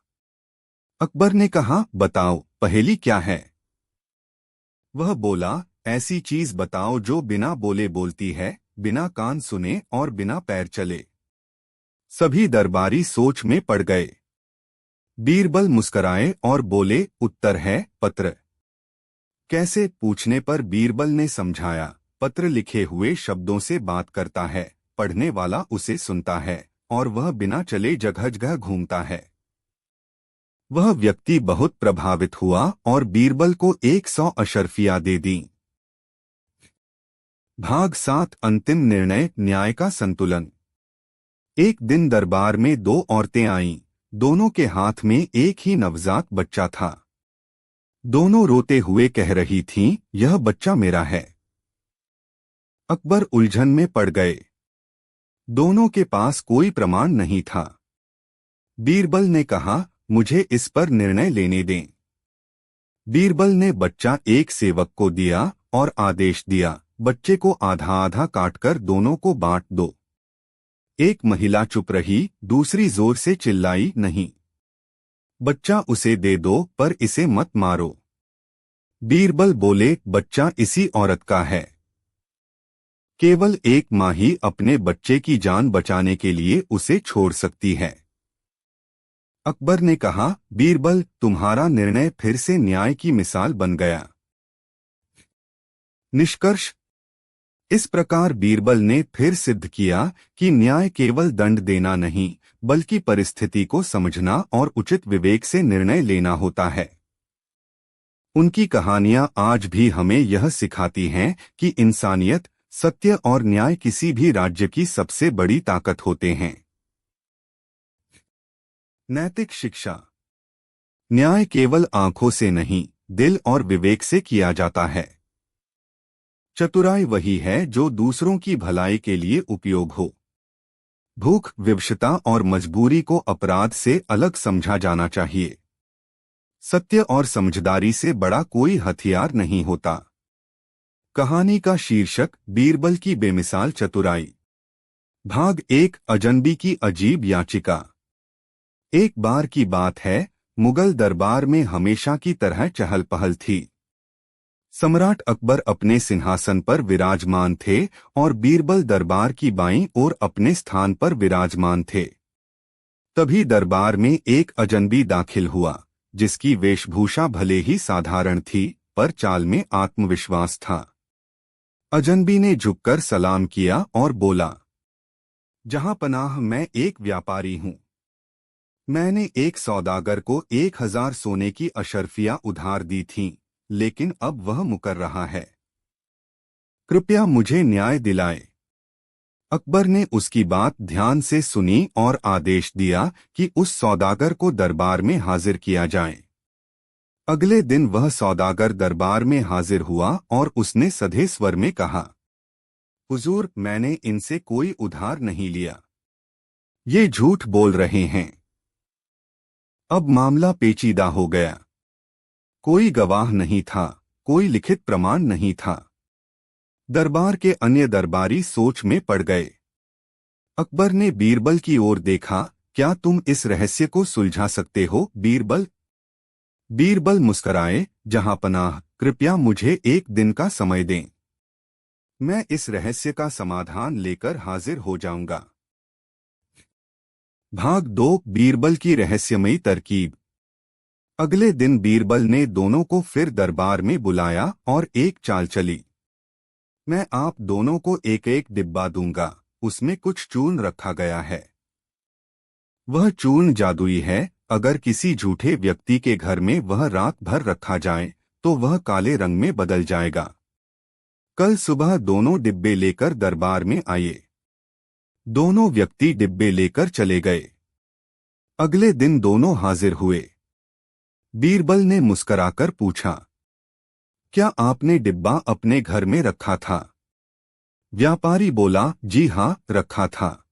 अकबर ने कहा, बताओ पहेली क्या है? वह बोला, ऐसी चीज बताओ जो बिना बोले बोलती है, बिना कान सुने और बिना पैर चले। सभी दरबारी सोच में पड़ गए। बीरबल मुस्कराए और बोले, उत्तर है पत्र। कैसे पूछने पर बीरबल ने समझाया, पत्र लिखे हुए शब्दों से बात करता है, पढ़ने वाला उसे सुनता है और वह बिना चले जगह जगह घूमता है। वह व्यक्ति बहुत प्रभावित हुआ और बीरबल को 100 अशर्फिया दे दी। भाग 7 अंतिम निर्णय, न्याय का संतुलन। एक दिन दरबार में 2 औरतें आईं। दोनों के हाथ में एक ही नवजात बच्चा था। दोनों रोते हुए कह रही थीं, यह बच्चा मेरा है। अकबर उलझन में पड़ गए। दोनों के पास कोई प्रमाण नहीं था। बीरबल ने कहा, मुझे इस पर निर्णय लेने दें। बीरबल ने बच्चा एक सेवक को दिया और आदेश दिया, बच्चे को आधा आधा काटकर दोनों को बांट दो। एक महिला चुप रही, दूसरी जोर से चिल्लाई, नहीं, बच्चा उसे दे दो पर इसे मत मारो। बीरबल बोले, बच्चा इसी औरत का है। केवल एक माँ ही अपने बच्चे की जान बचाने के लिए उसे छोड़ सकती है। अकबर ने कहा, बीरबल, तुम्हारा निर्णय फिर से न्याय की मिसाल बन गया। निष्कर्ष, इस प्रकार बीरबल ने फिर सिद्ध किया कि न्याय केवल दंड देना नहीं बल्कि परिस्थिति को समझना और उचित विवेक से निर्णय लेना होता है। उनकी कहानियां आज भी हमें यह सिखाती हैं कि इंसानियत, सत्य और न्याय किसी भी राज्य की सबसे बड़ी ताकत होते हैं। नैतिक शिक्षा। न्याय केवल आंखों से नहीं, दिल और विवेक से किया जाता है। चतुराई वही है जो दूसरों की भलाई के लिए उपयोग हो। भूख, विवशता और मजबूरी को अपराध से अलग समझा जाना चाहिए। सत्य और समझदारी से बड़ा कोई हथियार नहीं होता। कहानी का शीर्षक, बीरबल की बेमिसाल चतुराई। भाग 1 अजनबी की अजीब याचिका। एक बार की बात है, मुगल दरबार में हमेशा की तरह चहल पहल थी। सम्राट अकबर अपने सिंहासन पर विराजमान थे और बीरबल दरबार की बाईं ओर अपने स्थान पर विराजमान थे। तभी दरबार में एक अजनबी दाखिल हुआ, जिसकी वेशभूषा भले ही साधारण थी पर चाल में आत्मविश्वास था। अजनबी ने झुककर सलाम किया और बोला, जहां पनाह, मैं एक व्यापारी हूं। मैंने एक सौदागर को 1000 सोने की अशर्फियां उधार दी थीं, लेकिन अब वह मुकर रहा है। कृपया मुझे न्याय दिलाए। अकबर ने उसकी बात ध्यान से सुनी और आदेश दिया कि उस सौदागर को दरबार में हाजिर किया जाए। अगले दिन वह सौदागर दरबार में हाजिर हुआ और उसने सधे स्वर में कहा, हुजूर, मैंने इनसे कोई उधार नहीं लिया। ये झूठ बोल रहे हैं। अब मामला पेचीदा हो गया। कोई गवाह नहीं था, कोई लिखित प्रमाण नहीं था। दरबार के अन्य दरबारी सोच में पड़ गए। अकबर ने बीरबल की ओर देखा। क्या तुम इस रहस्य को सुलझा सकते हो, बीरबल? बीरबल मुस्कराए। जहां पनाह, कृपया मुझे एक दिन का समय दें। मैं इस रहस्य का समाधान लेकर हाजिर हो जाऊंगा। भाग 2, बीरबल की रहस्यमयी तरकीब। अगले दिन बीरबल ने दोनों को फिर दरबार में बुलाया और एक चाल चली। मैं आप दोनों को एक एक डिब्बा दूंगा, उसमें कुछ चूर्ण रखा गया है। वह चूर्ण जादुई है। अगर किसी झूठे व्यक्ति के घर में वह रात भर रखा जाए तो वह काले रंग में बदल जाएगा। कल सुबह दोनों डिब्बे लेकर दरबार में आए। दोनों व्यक्ति डिब्बे लेकर चले गए। अगले दिन दोनों हाजिर हुए। बीरबल ने मुस्कराकर पूछा, क्या आपने डिब्बा अपने घर में रखा था? व्यापारी बोला, जी हाँ, रखा था।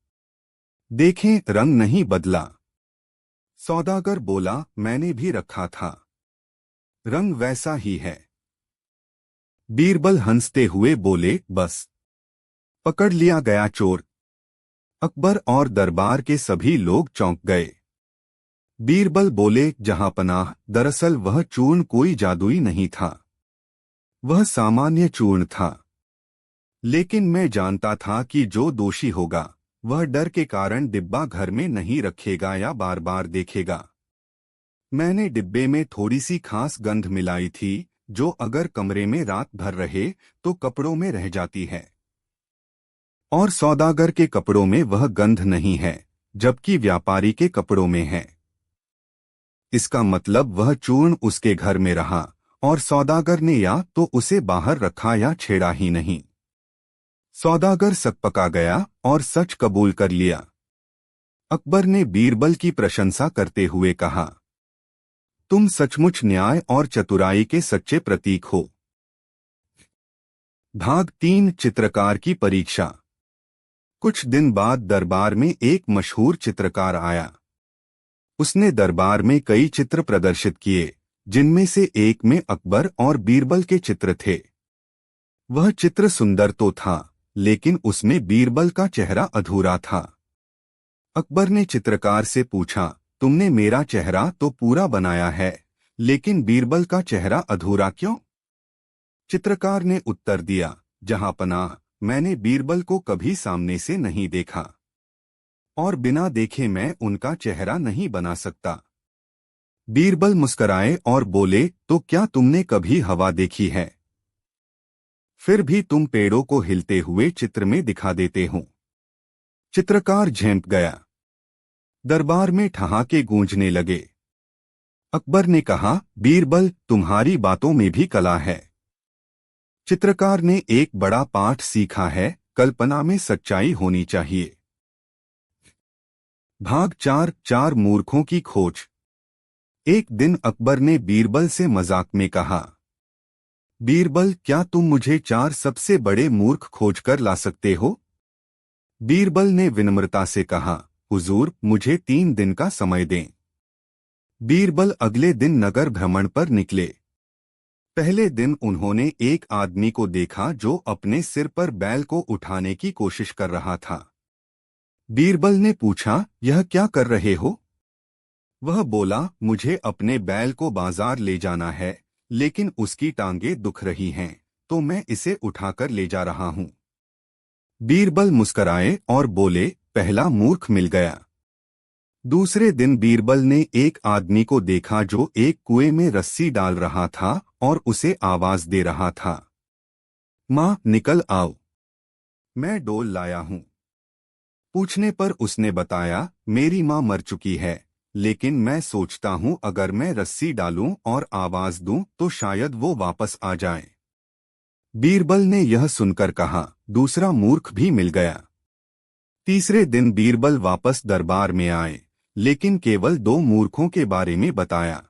देखें, रंग नहीं बदला। सौदागर बोला, मैंने भी रखा था, रंग वैसा ही है। बीरबल हंसते हुए बोले, बस पकड़ लिया गया चोर। अकबर और दरबार के सभी लोग चौंक गए। बीरबल बोले, जहां पनाह, दरअसल वह चूर्ण कोई जादुई नहीं था। वह सामान्य चूर्ण था। लेकिन मैं जानता था कि जो दोषी होगा वह डर के कारण डिब्बा घर में नहीं रखेगा या बार बार देखेगा। मैंने डिब्बे में थोड़ी सी खास गंध मिलाई थी, जो अगर कमरे में रात भर रहे तो कपड़ों में रह जाती है। और सौदागर के कपड़ों में वह गंध नहीं है, जबकि व्यापारी के कपड़ों में है। इसका मतलब वह चूर्ण उसके घर में रहा और सौदागर ने या तो उसे बाहर रखा या छेड़ा ही नहीं। सौदागर सकपका गया और सच कबूल कर लिया। अकबर ने बीरबल की प्रशंसा करते हुए कहा, तुम सचमुच न्याय और चतुराई के सच्चे प्रतीक हो। भाग 3, चित्रकार की परीक्षा। कुछ दिन बाद दरबार में एक मशहूर चित्रकार आया। उसने दरबार में कई चित्र प्रदर्शित किए, जिनमें से एक में अकबर और बीरबल के चित्र थे। वह चित्र सुंदर तो था, लेकिन उसमें बीरबल का चेहरा अधूरा था। अकबर ने चित्रकार से पूछा, तुमने मेरा चेहरा तो पूरा बनाया है, लेकिन बीरबल का चेहरा अधूरा क्यों? चित्रकार ने उत्तर दिया, जहां पनाह, मैंने बीरबल को कभी सामने से नहीं देखा और बिना देखे मैं उनका चेहरा नहीं बना सकता। बीरबल मुस्कराए और बोले, तो क्या तुमने कभी हवा देखी है? फिर भी तुम पेड़ों को हिलते हुए चित्र में दिखा देते हो। चित्रकार झेंप गया। दरबार में ठहाके गूंजने लगे। अकबर ने कहा, बीरबल, तुम्हारी बातों में भी कला है। चित्रकार ने एक बड़ा पाठ सीखा है, कल्पना में सच्चाई होनी चाहिए। भाग 4, 4 मूर्खों की खोज। एक दिन अकबर ने बीरबल से मजाक में कहा, बीरबल, क्या तुम मुझे 4 सबसे बड़े मूर्ख खोजकर ला सकते हो? बीरबल ने विनम्रता से कहा, हुजूर, मुझे 3 दिन का समय दें। बीरबल अगले दिन नगर भ्रमण पर निकले। पहले दिन उन्होंने एक आदमी को देखा जो अपने सिर पर बैल को उठाने की कोशिश कर रहा था। बीरबल ने पूछा, यह क्या कर रहे हो? वह बोला, मुझे अपने बैल को बाजार ले जाना है, लेकिन उसकी टांगें दुख रही हैं, तो मैं इसे उठाकर ले जा रहा हूं। बीरबल मुस्कराए और बोले, पहला मूर्ख मिल गया। दूसरे दिन बीरबल ने एक आदमी को देखा जो एक कुएं में रस्सी डाल रहा था और उसे आवाज दे रहा था, माँ, निकल आओ, मैं डोल लाया हूं। पूछने पर उसने बताया, मेरी माँ मर चुकी है, लेकिन मैं सोचता हूँ अगर मैं रस्सी डालूं और आवाज दूं तो शायद वो वापस आ जाए। बीरबल ने यह सुनकर कहा, दूसरा मूर्ख भी मिल गया। तीसरे दिन बीरबल वापस दरबार में आए, लेकिन केवल दो मूर्खों के बारे में बताया।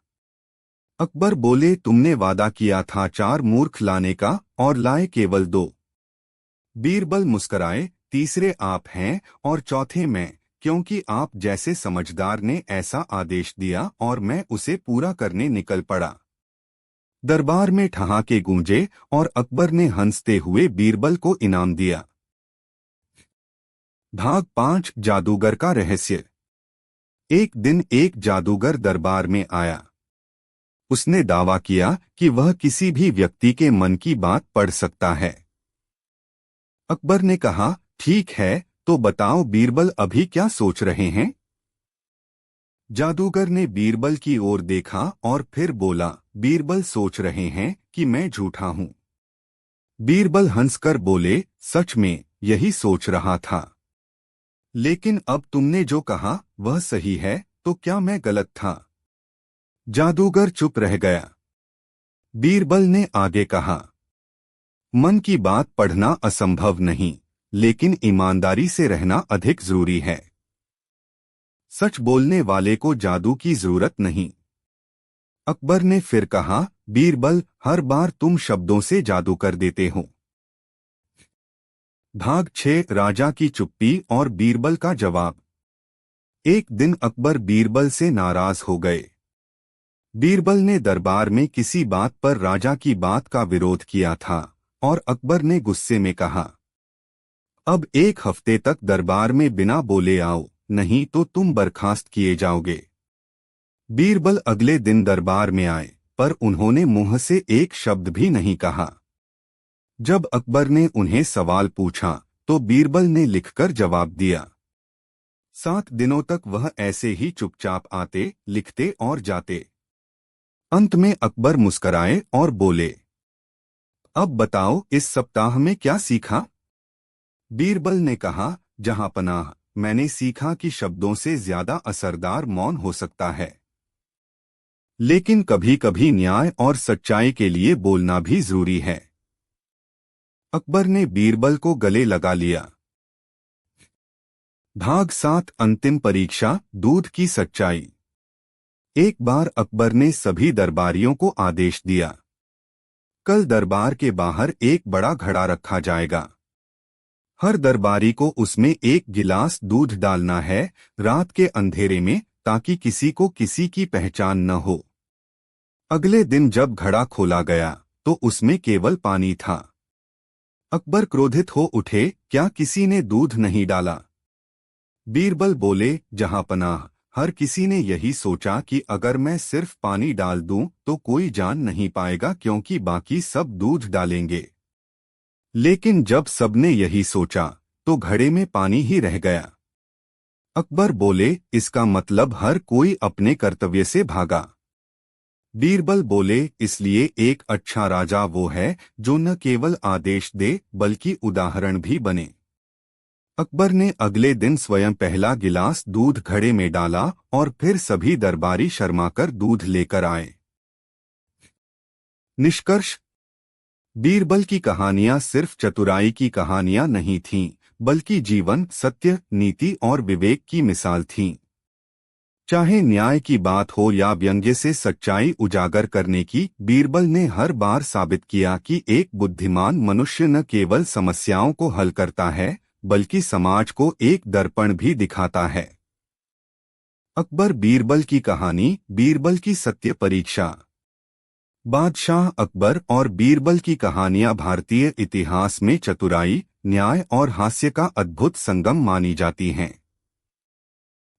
अकबर बोले, तुमने वादा किया था 4 मूर्ख लाने का और लाए केवल 2। बीरबल मुस्कराए, तीसरे आप हैं और चौथे मैं, क्योंकि आप जैसे समझदार ने ऐसा आदेश दिया और मैं उसे पूरा करने निकल पड़ा। दरबार में ठहाके गूंजे और अकबर ने हंसते हुए बीरबल को इनाम दिया। भाग 5 जादूगर का रहस्य। एक दिन एक जादूगर दरबार में आया। उसने दावा किया कि वह किसी भी व्यक्ति के मन की बात पढ़ सकता है। अकबर ने कहा, ठीक है, तो बताओ बीरबल अभी क्या सोच रहे हैं? जादूगर ने बीरबल की ओर देखा और फिर बोला, बीरबल सोच रहे हैं कि मैं झूठा हूं। बीरबल हंसकर बोले, सच में यही सोच रहा था। लेकिन अब तुमने जो कहा वह सही है, तो क्या मैं गलत था? जादूगर चुप रह गया। बीरबल ने आगे कहा, मन की बात पढ़ना असंभव नहीं, लेकिन ईमानदारी से रहना अधिक जरूरी है। सच बोलने वाले को जादू की जरूरत नहीं। अकबर ने फिर कहा, बीरबल, हर बार तुम शब्दों से जादू कर देते हो। भाग 6 राजा की चुप्पी और बीरबल का जवाब। एक दिन अकबर बीरबल से नाराज हो गए। बीरबल ने दरबार में किसी बात पर राजा की बात का विरोध किया था और अकबर ने गुस्से में कहा, अब 1 हफ्ते तक दरबार में बिना बोले आओ, नहीं तो तुम बर्खास्त किए जाओगे। बीरबल अगले दिन दरबार में आए, पर उन्होंने मुंह से एक शब्द भी नहीं कहा। जब अकबर ने उन्हें सवाल पूछा तो बीरबल ने लिखकर जवाब दिया। 7 दिनों तक वह ऐसे ही चुपचाप आते, लिखते और जाते। अंत में अकबर मुस्कराए और बोले, अब बताओ इस सप्ताह में क्या सीखा? बीरबल ने कहा, जहांपनाह, मैंने सीखा कि शब्दों से ज्यादा असरदार मौन हो सकता है। लेकिन कभी कभी न्याय और सच्चाई के लिए बोलना भी जरूरी है। अकबर ने बीरबल को गले लगा लिया। भाग 7 अंतिम परीक्षा, दूध की सच्चाई। एक बार अकबर ने सभी दरबारियों को आदेश दिया, कल दरबार के बाहर एक बड़ा घड़ा रखा जाएगा। हर दरबारी को उसमें 1 गिलास दूध डालना है, रात के अंधेरे में, ताकि किसी को किसी की पहचान न हो। अगले दिन जब घड़ा खोला गया तो उसमें केवल पानी था। अकबर क्रोधित हो उठे, क्या किसी ने दूध नहीं डाला? बीरबल बोले, जहांपनाह, हर किसी ने यही सोचा कि अगर मैं सिर्फ पानी डाल दूं तो कोई जान नहीं पाएगा, क्योंकि बाकी सब दूध डालेंगे। लेकिन जब सबने यही सोचा तो घड़े में पानी ही रह गया। अकबर बोले, इसका मतलब हर कोई अपने कर्तव्य से भागा। बीरबल बोले, इसलिए एक अच्छा राजा वो है जो न केवल आदेश दे बल्कि उदाहरण भी बने। अकबर ने अगले दिन स्वयं पहला गिलास दूध घड़े में डाला और फिर सभी दरबारी शर्माकर दूध लेकर आए। निष्कर्ष। बीरबल की कहानियां सिर्फ चतुराई की कहानियां नहीं थीं, बल्कि जीवन, सत्य, नीति और विवेक की मिसाल थीं। चाहे न्याय की बात हो या व्यंग्य से सच्चाई उजागर करने की, बीरबल ने हर बार साबित किया कि एक बुद्धिमान मनुष्य न केवल समस्याओं को हल करता है, बल्कि समाज को एक दर्पण भी दिखाता है। अकबर बीरबल की कहानी, बीरबल की सत्य परीक्षा। बादशाह अकबर और बीरबल की कहानियां भारतीय इतिहास में चतुराई, न्याय और हास्य का अद्भुत संगम मानी जाती हैं।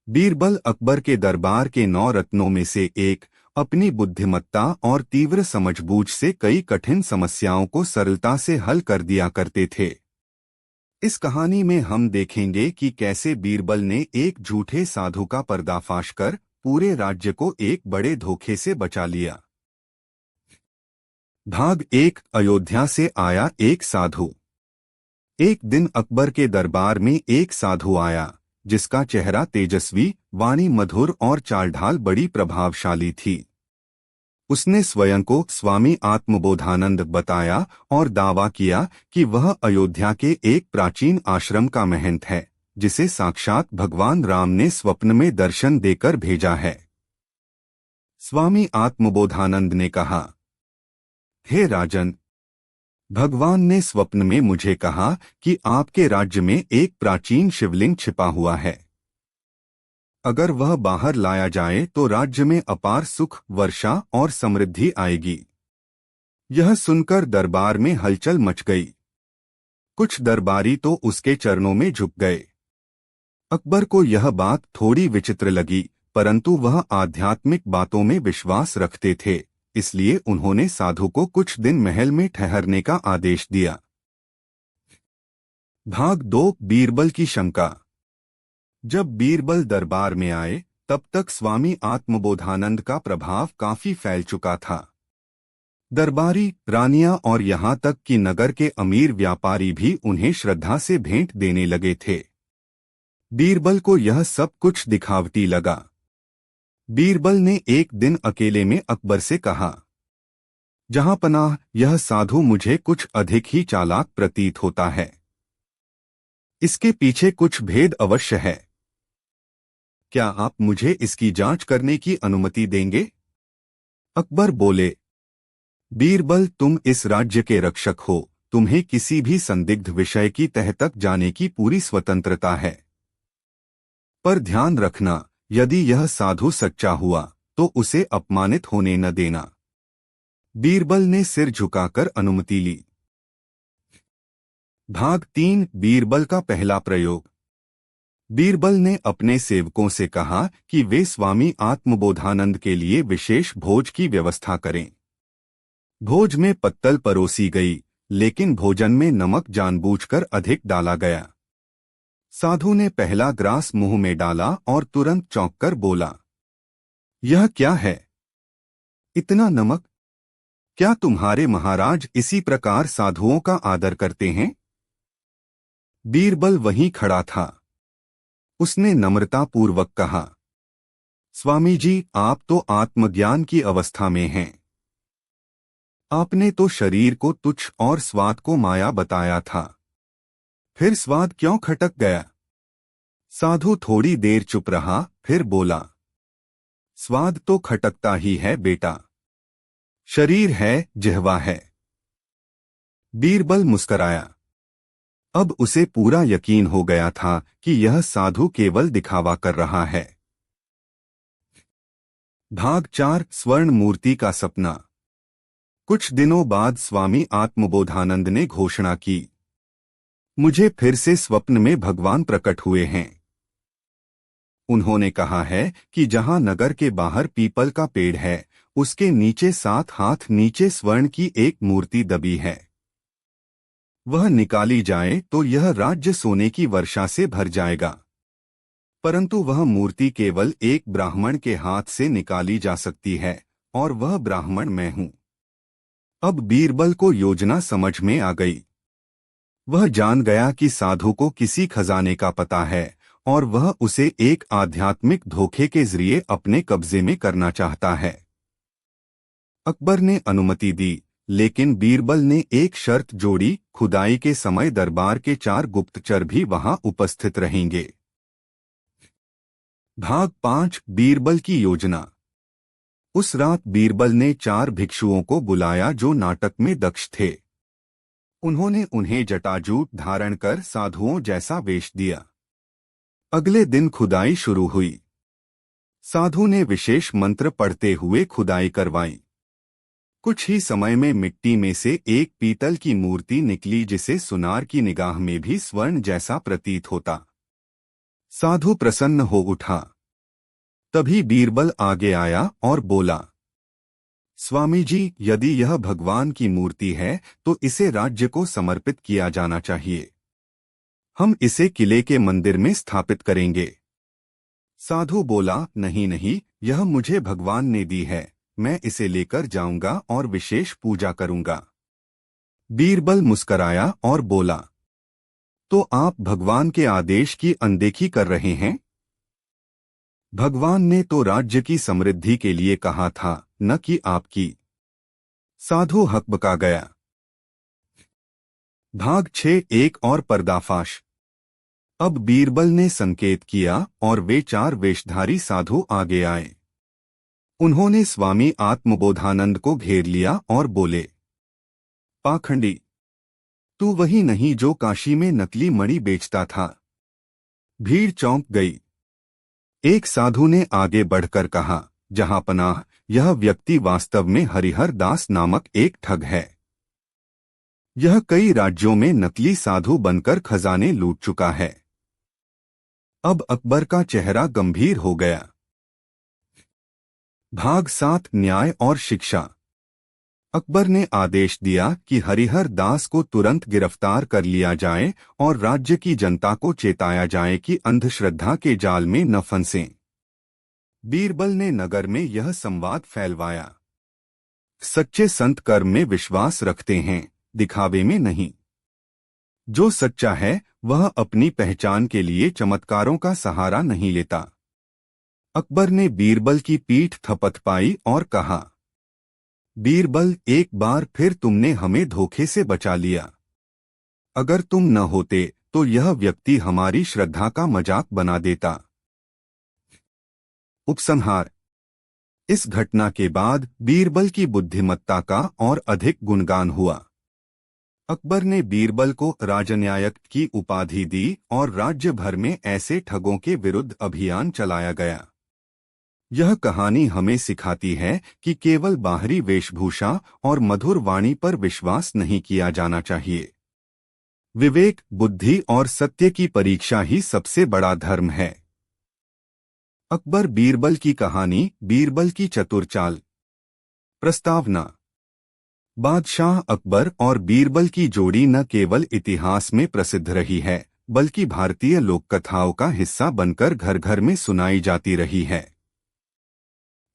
बीरबल अकबर के दरबार के 9 रत्नों में से एक, अपनी बुद्धिमत्ता और तीव्र समझबूझ से कई कठिन समस्याओं को सरलता से हल कर दिया करते थे। इस कहानी में हम देखेंगे कि कैसे बीरबल ने एक झूठे साधु का पर्दाफाश कर पूरे राज्य को एक बड़े धोखे से बचा लिया। भाग 1 अयोध्या से आया एक साधु। एक दिन अकबर के दरबार में एक साधु आया, जिसका चेहरा तेजस्वी, वाणी मधुर और चालढाल बड़ी प्रभावशाली थी। उसने स्वयं को स्वामी आत्मबोधानंद बताया और दावा किया कि वह अयोध्या के एक प्राचीन आश्रम का महंत है, जिसे साक्षात भगवान राम ने स्वप्न में दर्शन देकर भेजा है। स्वामी आत्मबोधानंद ने कहा, हे राजन, भगवान ने स्वप्न में मुझे कहा कि आपके राज्य में एक प्राचीन शिवलिंग छिपा हुआ है। अगर वह बाहर लाया जाए तो राज्य में अपार सुख, वर्षा और समृद्धि आएगी। यह सुनकर दरबार में हलचल मच गई। कुछ दरबारी तो उसके चरणों में झुक गए। अकबर को यह बात थोड़ी विचित्र लगी, परंतु वह आध्यात्मिक बातों में विश्वास रखते थे, इसलिए उन्होंने साधु को कुछ दिन महल में ठहरने का आदेश दिया। भाग 2 बीरबल की शंका। जब बीरबल दरबार में आए, तब तक स्वामी आत्मबोधानंद का प्रभाव काफी फैल चुका था। दरबारी, रानियां और यहां तक कि नगर के अमीर व्यापारी भी उन्हें श्रद्धा से भेंट देने लगे थे। बीरबल को यह सब कुछ दिखावटी लगा। बीरबल ने एक दिन अकेले में अकबर से कहा, जहांपनाह, यह साधु मुझे कुछ अधिक ही चालाक प्रतीत होता है। इसके पीछे कुछ भेद अवश्य है। क्या आप मुझे इसकी जांच करने की अनुमति देंगे? अकबर बोले, बीरबल, तुम इस राज्य के रक्षक हो, तुम्हें किसी भी संदिग्ध विषय की तह तक जाने की पूरी स्वतंत्रता है। पर ध्यान रखना, यदि यह साधु सच्चा हुआ तो उसे अपमानित होने न देना। बीरबल ने सिर झुकाकर अनुमति ली। भाग 3 बीरबल का पहला प्रयोग। बीरबल ने अपने सेवकों से कहा कि वे स्वामी आत्मबोधानंद के लिए विशेष भोज की व्यवस्था करें। भोज में पत्तल परोसी गई, लेकिन भोजन में नमक जानबूझकर अधिक डाला गया। साधु ने पहला ग्रास मुंह में डाला और तुरंत चौंककर बोला, यह क्या है? इतना नमक? क्या तुम्हारे महाराज इसी प्रकार साधुओं का आदर करते हैं? बीरबल वहीं खड़ा था। उसने नम्रतापूर्वक कहा, स्वामी जी, आप तो आत्मज्ञान की अवस्था में हैं। आपने तो शरीर को तुच्छ और स्वाद को माया बताया था, फिर स्वाद क्यों खटक गया? साधु थोड़ी देर चुप रहा, फिर बोला, स्वाद तो खटकता ही है बेटा। शरीर है, जिह्वा है। बीरबल मुस्कराया। अब उसे पूरा यकीन हो गया था कि यह साधु केवल दिखावा कर रहा है। भाग 4 स्वर्ण मूर्ति का सपना। कुछ दिनों बाद स्वामी आत्मबोधानंद ने घोषणा की, मुझे फिर से स्वप्न में भगवान प्रकट हुए हैं। उन्होंने कहा है कि जहां नगर के बाहर पीपल का पेड़ है, उसके नीचे 7 हाथ नीचे स्वर्ण की एक मूर्ति दबी है। वह निकाली जाए तो यह राज्य सोने की वर्षा से भर जाएगा। परंतु वह मूर्ति केवल एक ब्राह्मण के हाथ से निकाली जा सकती है, और वह ब्राह्मण मैं हूं। अब बीरबल को योजना समझ में आ गई। वह जान गया कि साधु को किसी खजाने का पता है और वह उसे एक आध्यात्मिक धोखे के जरिए अपने कब्जे में करना चाहता है। अकबर ने अनुमति दी, लेकिन बीरबल ने एक शर्त जोड़ी, खुदाई के समय दरबार के 4 गुप्तचर भी वहां उपस्थित रहेंगे। भाग 5 बीरबल की योजना। उस रात बीरबल ने 4 भिक्षुओं को बुलाया जो नाटक में दक्ष थे। उन्होंने उन्हें जटाजूट धारण कर साधुओं जैसा वेश दिया। अगले दिन खुदाई शुरू हुई। साधु ने विशेष मंत्र पढ़ते हुए खुदाई करवाई। कुछ ही समय में मिट्टी में से एक पीतल की मूर्ति निकली, जिसे सुनार की निगाह में भी स्वर्ण जैसा प्रतीत होता। साधु प्रसन्न हो उठा। तभी बीरबल आगे आया और बोला, स्वामी जी, यदि यह भगवान की मूर्ति है तो इसे राज्य को समर्पित किया जाना चाहिए। हम इसे किले के मंदिर में स्थापित करेंगे। साधु बोला, नहीं नहीं, यह मुझे भगवान ने दी है, मैं इसे लेकर जाऊंगा और विशेष पूजा करूंगा। बीरबल मुस्कराया और बोला, तो आप भगवान के आदेश की अनदेखी कर रहे हैं। भगवान ने तो राज्य की समृद्धि के लिए कहा था, न कि आपकी। साधु हकबका गया। भाग 6 एक और पर्दाफाश। अब बीरबल ने संकेत किया और वे 4 वेशधारी साधु आगे आए। उन्होंने स्वामी आत्मबोधानंद को घेर लिया और बोले, पाखंडी, तू वही नहीं जो काशी में नकली मणि बेचता था। भीड़ चौंक गई। एक साधु ने आगे बढ़कर कहा, जहांपनाह, यह व्यक्ति वास्तव में हरिहर दास नामक एक ठग है। यह कई राज्यों में नकली साधु बनकर खजाने लूट चुका है। अब अकबर का चेहरा गंभीर हो गया। भाग 7 न्याय और शिक्षा। अकबर ने आदेश दिया कि हरिहर दास को तुरंत गिरफ्तार कर लिया जाए और राज्य की जनता को चेताया जाए कि अंधश्रद्धा के जाल में न फंसें। बीरबल ने नगर में यह संवाद फैलवाया, सच्चे संत कर्म में विश्वास रखते हैं, दिखावे में नहीं। जो सच्चा है वह अपनी पहचान के लिए चमत्कारों का सहारा नहीं लेता। अकबर ने बीरबल की पीठ थपथपाई और कहा, बीरबल, एक बार फिर तुमने हमें धोखे से बचा लिया। अगर तुम न होते तो यह व्यक्ति हमारी श्रद्धा का मजाक बना देता। उपसंहार। इस घटना के बाद बीरबल की बुद्धिमत्ता का और अधिक गुणगान हुआ। अकबर ने बीरबल को राजन्यायक की उपाधि दी और राज्य भर में ऐसे ठगों के विरुद्ध अभियान चलाया गया। यह कहानी हमें सिखाती है कि केवल बाहरी वेशभूषा और मधुर वाणी पर विश्वास नहीं किया जाना चाहिए। विवेक, बुद्धि और सत्य की परीक्षा ही सबसे बड़ा धर्म है। अकबर बीरबल की कहानी, बीरबल की चतुर चाल। प्रस्तावना। बादशाह अकबर और बीरबल की जोड़ी न केवल इतिहास में प्रसिद्ध रही है, बल्कि भारतीय लोककथाओं का हिस्सा बनकर घर घर में सुनाई जाती रही है।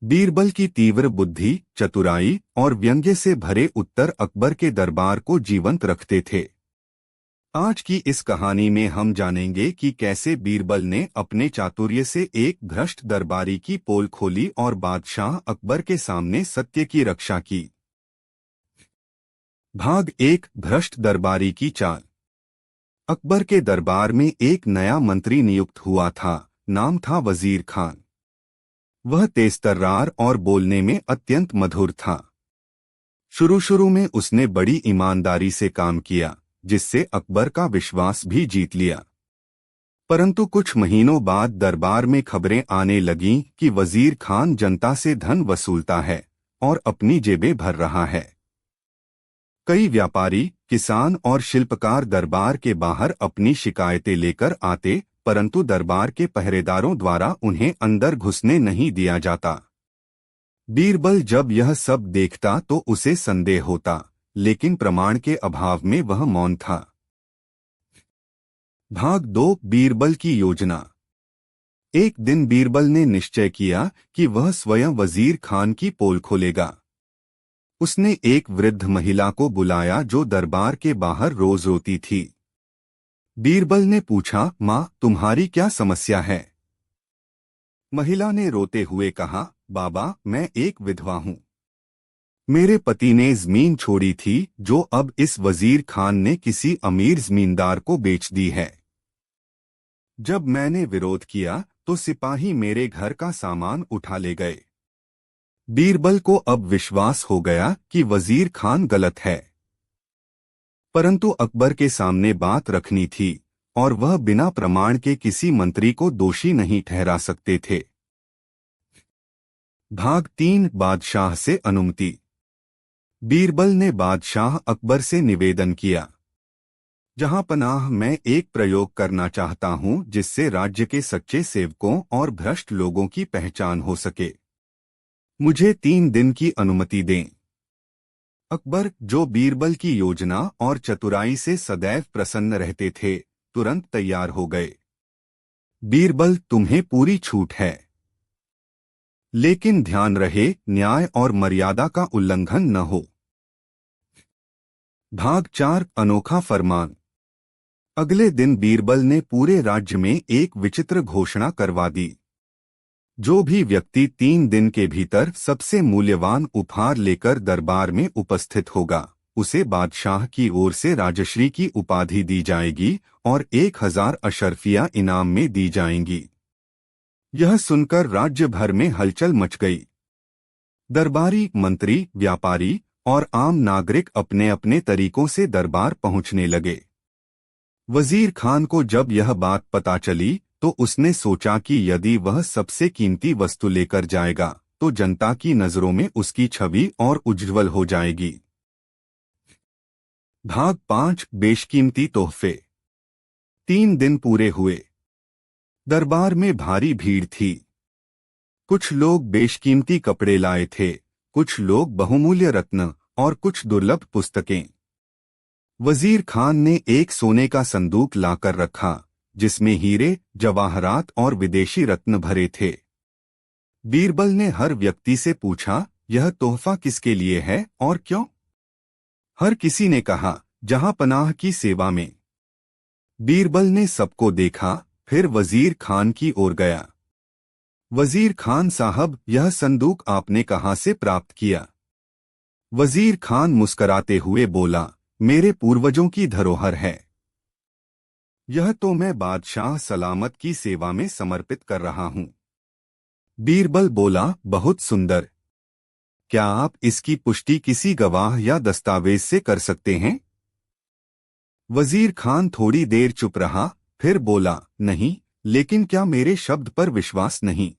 बीरबल की तीव्र बुद्धि, चतुराई और व्यंग्य से भरे उत्तर अकबर के दरबार को जीवंत रखते थे। आज की इस कहानी में हम जानेंगे कि कैसे बीरबल ने अपने चातुर्य से एक भ्रष्ट दरबारी की पोल खोली और बादशाह अकबर के सामने सत्य की रक्षा की। भाग 1 भ्रष्ट दरबारी की चाल। अकबर के दरबार में एक नया मंत्री नियुक्त हुआ था। नाम था वजीर खान। वह तेजतर्रार और बोलने में अत्यंत मधुर था। शुरू में उसने बड़ी ईमानदारी से काम किया, जिससे अकबर का विश्वास भी जीत लिया। परंतु कुछ महीनों बाद दरबार में खबरें आने लगीं कि वजीर खान जनता से धन वसूलता है और अपनी जेबें भर रहा है। कई व्यापारी, किसान और शिल्पकार दरबार के बाहर अपनी शिकायतें लेकर आते, परंतु दरबार के पहरेदारों द्वारा उन्हें अंदर घुसने नहीं दिया जाता। बीरबल जब यह सब देखता तो उसे संदेह होता, लेकिन प्रमाण के अभाव में वह मौन था। भाग 2 बीरबल की योजना। एक दिन बीरबल ने निश्चय किया कि वह स्वयं वजीर खान की पोल खोलेगा। उसने एक वृद्ध महिला को बुलाया जो दरबार के बाहर रोज रोती थी। बीरबल ने पूछा, माँ, तुम्हारी क्या समस्या है? महिला ने रोते हुए कहा, बाबा, मैं एक विधवा हूँ। मेरे पति ने जमीन छोड़ी थी जो अब इस वजीर खान ने किसी अमीर जमींदार को बेच दी है। जब मैंने विरोध किया तो सिपाही मेरे घर का सामान उठा ले गए। बीरबल को अब विश्वास हो गया कि वजीर खान गलत है, परंतु अकबर के सामने बात रखनी थी और वह बिना प्रमाण के किसी मंत्री को दोषी नहीं ठहरा सकते थे। भाग 3 बादशाह से अनुमति। बीरबल ने बादशाह अकबर से निवेदन किया, जहांपनाह, मैं एक प्रयोग करना चाहता हूं जिससे राज्य के सच्चे सेवकों और भ्रष्ट लोगों की पहचान हो सके। मुझे 3 दिन की अनुमति दें। अकबर, जो बीरबल की योजना और चतुराई से सदैव प्रसन्न रहते थे, तुरंत तैयार हो गए। बीरबल, तुम्हें पूरी छूट है, लेकिन ध्यान रहे न्याय और मर्यादा का उल्लंघन न हो। भाग 4 अनोखा फरमान। अगले दिन बीरबल ने पूरे राज्य में एक विचित्र घोषणा करवा दी। जो भी व्यक्ति 3 दिन के भीतर सबसे मूल्यवान उपहार लेकर दरबार में उपस्थित होगा, उसे बादशाह की ओर से राजश्री की उपाधि दी जाएगी और 1000 अशर्फियां इनाम में दी जाएंगी। यह सुनकर राज्य भर में हलचल मच गई। दरबारी, मंत्री, व्यापारी और आम नागरिक अपने अपने तरीकों से दरबार पहुंचने लगे। वजीर खान को जब यह बात पता चली तो उसने सोचा कि यदि वह सबसे कीमती वस्तु लेकर जाएगा तो जनता की नजरों में उसकी छवि और उज्ज्वल हो जाएगी। भाग 5 बेशकीमती तोहफे। 3 दिन पूरे हुए। दरबार में भारी भीड़ थी। कुछ लोग बेशकीमती कपड़े लाए थे, कुछ लोग बहुमूल्य रत्न और कुछ दुर्लभ पुस्तकें। वजीर खान ने एक सोने का संदूक लाकर रखा जिसमें हीरे, जवाहरात और विदेशी रत्न भरे थे। बीरबल ने हर व्यक्ति से पूछा, यह तोहफा किसके लिए है और क्यों? हर किसी ने कहा, जहां पनाह की सेवा में। बीरबल ने सबको देखा, फिर वजीर खान की ओर गया। वजीर खान साहब, यह संदूक आपने कहां से प्राप्त किया? वजीर खान मुस्कराते हुए बोला, मेरे पूर्वजों की धरोहर है। यह तो मैं बादशाह सलामत की सेवा में समर्पित कर रहा हूं। बीरबल बोला, बहुत सुंदर। क्या आप इसकी पुष्टि किसी गवाह या दस्तावेज से कर सकते हैं? वजीर खान थोड़ी देर चुप रहा, फिर बोला, नहीं, लेकिन क्या मेरे शब्द पर विश्वास नहीं?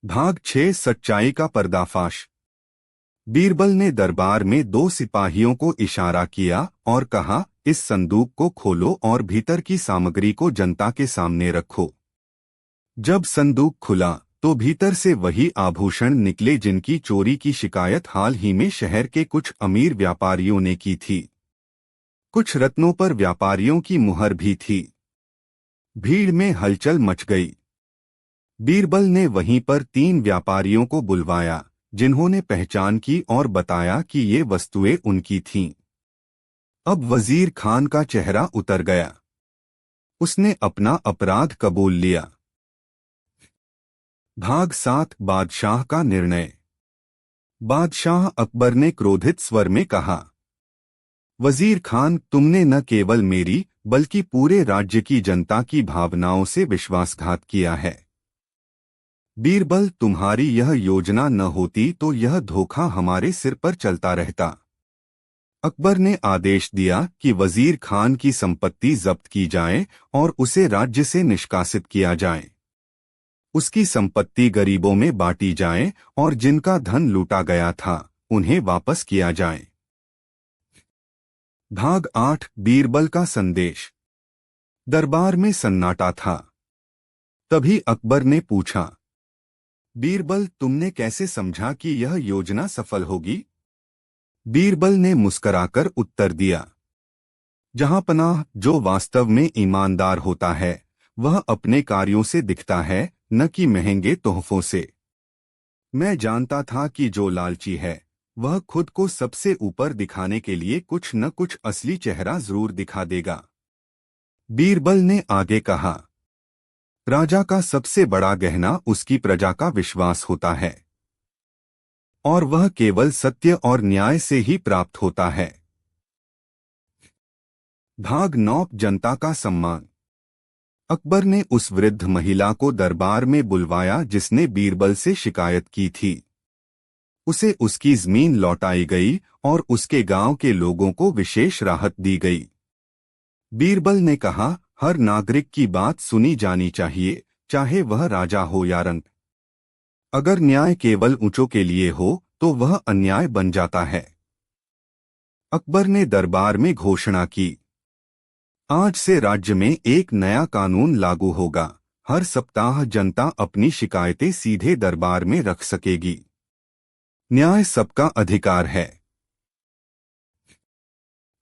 भाग 6 सच्चाई का पर्दाफाश। बीरबल ने दरबार में 2 सिपाहियों को इशारा किया और कहा, इस संदूक को खोलो और भीतर की सामग्री को जनता के सामने रखो। जब संदूक खुला तो भीतर से वही आभूषण निकले जिनकी चोरी की शिकायत हाल ही में शहर के कुछ अमीर व्यापारियों ने की थी। कुछ रत्नों पर व्यापारियों की मुहर भी थी। भीड़ में हलचल मच गई। बीरबल ने वहीं पर 3 व्यापारियों को बुलवाया जिन्होंने पहचान की और बताया कि ये वस्तुएं उनकी थीं। अब वजीर खान का चेहरा उतर गया। उसने अपना अपराध कबूल लिया। भाग 7 बादशाह का निर्णय। बादशाह अकबर ने क्रोधित स्वर में कहा, वजीर खान, तुमने न केवल मेरी बल्कि पूरे राज्य की जनता की भावनाओं से विश्वासघात किया है। बीरबल, तुम्हारी यह योजना न होती तो यह धोखा हमारे सिर पर चलता रहता। अकबर ने आदेश दिया कि वजीर खान की संपत्ति जब्त की जाए और उसे राज्य से निष्कासित किया जाए। उसकी संपत्ति गरीबों में बांटी जाए और जिनका धन लूटा गया था उन्हें वापस किया जाए। भाग 8 बीरबल का संदेश। दरबार में सन्नाटा था। तभी अकबर ने पूछा, बीरबल, तुमने कैसे समझा कि यह योजना सफल होगी? बीरबल ने मुस्कराकर उत्तर दिया, जहां पनाह, जो वास्तव में ईमानदार होता है वह अपने कार्यों से दिखता है, न कि महंगे तोहफों से। मैं जानता था कि जो लालची है वह खुद को सबसे ऊपर दिखाने के लिए कुछ न कुछ असली चेहरा जरूर दिखा देगा। बीरबल ने आगे कहा, राजा का सबसे बड़ा गहना उसकी प्रजा का विश्वास होता है और वह केवल सत्य और न्याय से ही प्राप्त होता है। भाग 9 जनता का सम्मान। अकबर ने उस वृद्ध महिला को दरबार में बुलवाया जिसने बीरबल से शिकायत की थी। उसे उसकी जमीन लौटाई गई और उसके गांव के लोगों को विशेष राहत दी गई। बीरबल ने कहा, हर नागरिक की बात सुनी जानी चाहिए, चाहे वह राजा हो या रंक। अगर न्याय केवल ऊंचों के लिए हो तो वह अन्याय बन जाता है। अकबर ने दरबार में घोषणा की, आज से राज्य में एक नया कानून लागू होगा। हर सप्ताह जनता अपनी शिकायतें सीधे दरबार में रख सकेगी। न्याय सबका अधिकार है।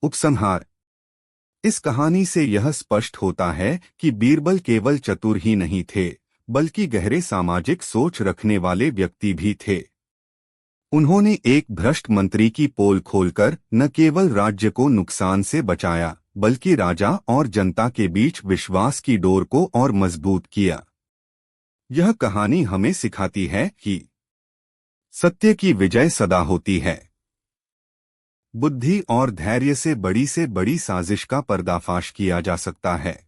उपसंहार। इस कहानी से यह स्पष्ट होता है कि बीरबल केवल चतुर ही नहीं थे, बल्कि गहरे सामाजिक सोच रखने वाले व्यक्ति भी थे। उन्होंने एक भ्रष्ट मंत्री की पोल खोलकर न केवल राज्य को नुकसान से बचाया, बल्कि राजा और जनता के बीच विश्वास की डोर को और मजबूत किया। यह कहानी हमें सिखाती है कि सत्य की विजय सदा होती है। बुद्धि और धैर्य से बड़ी साजिश का पर्दाफाश किया जा सकता है।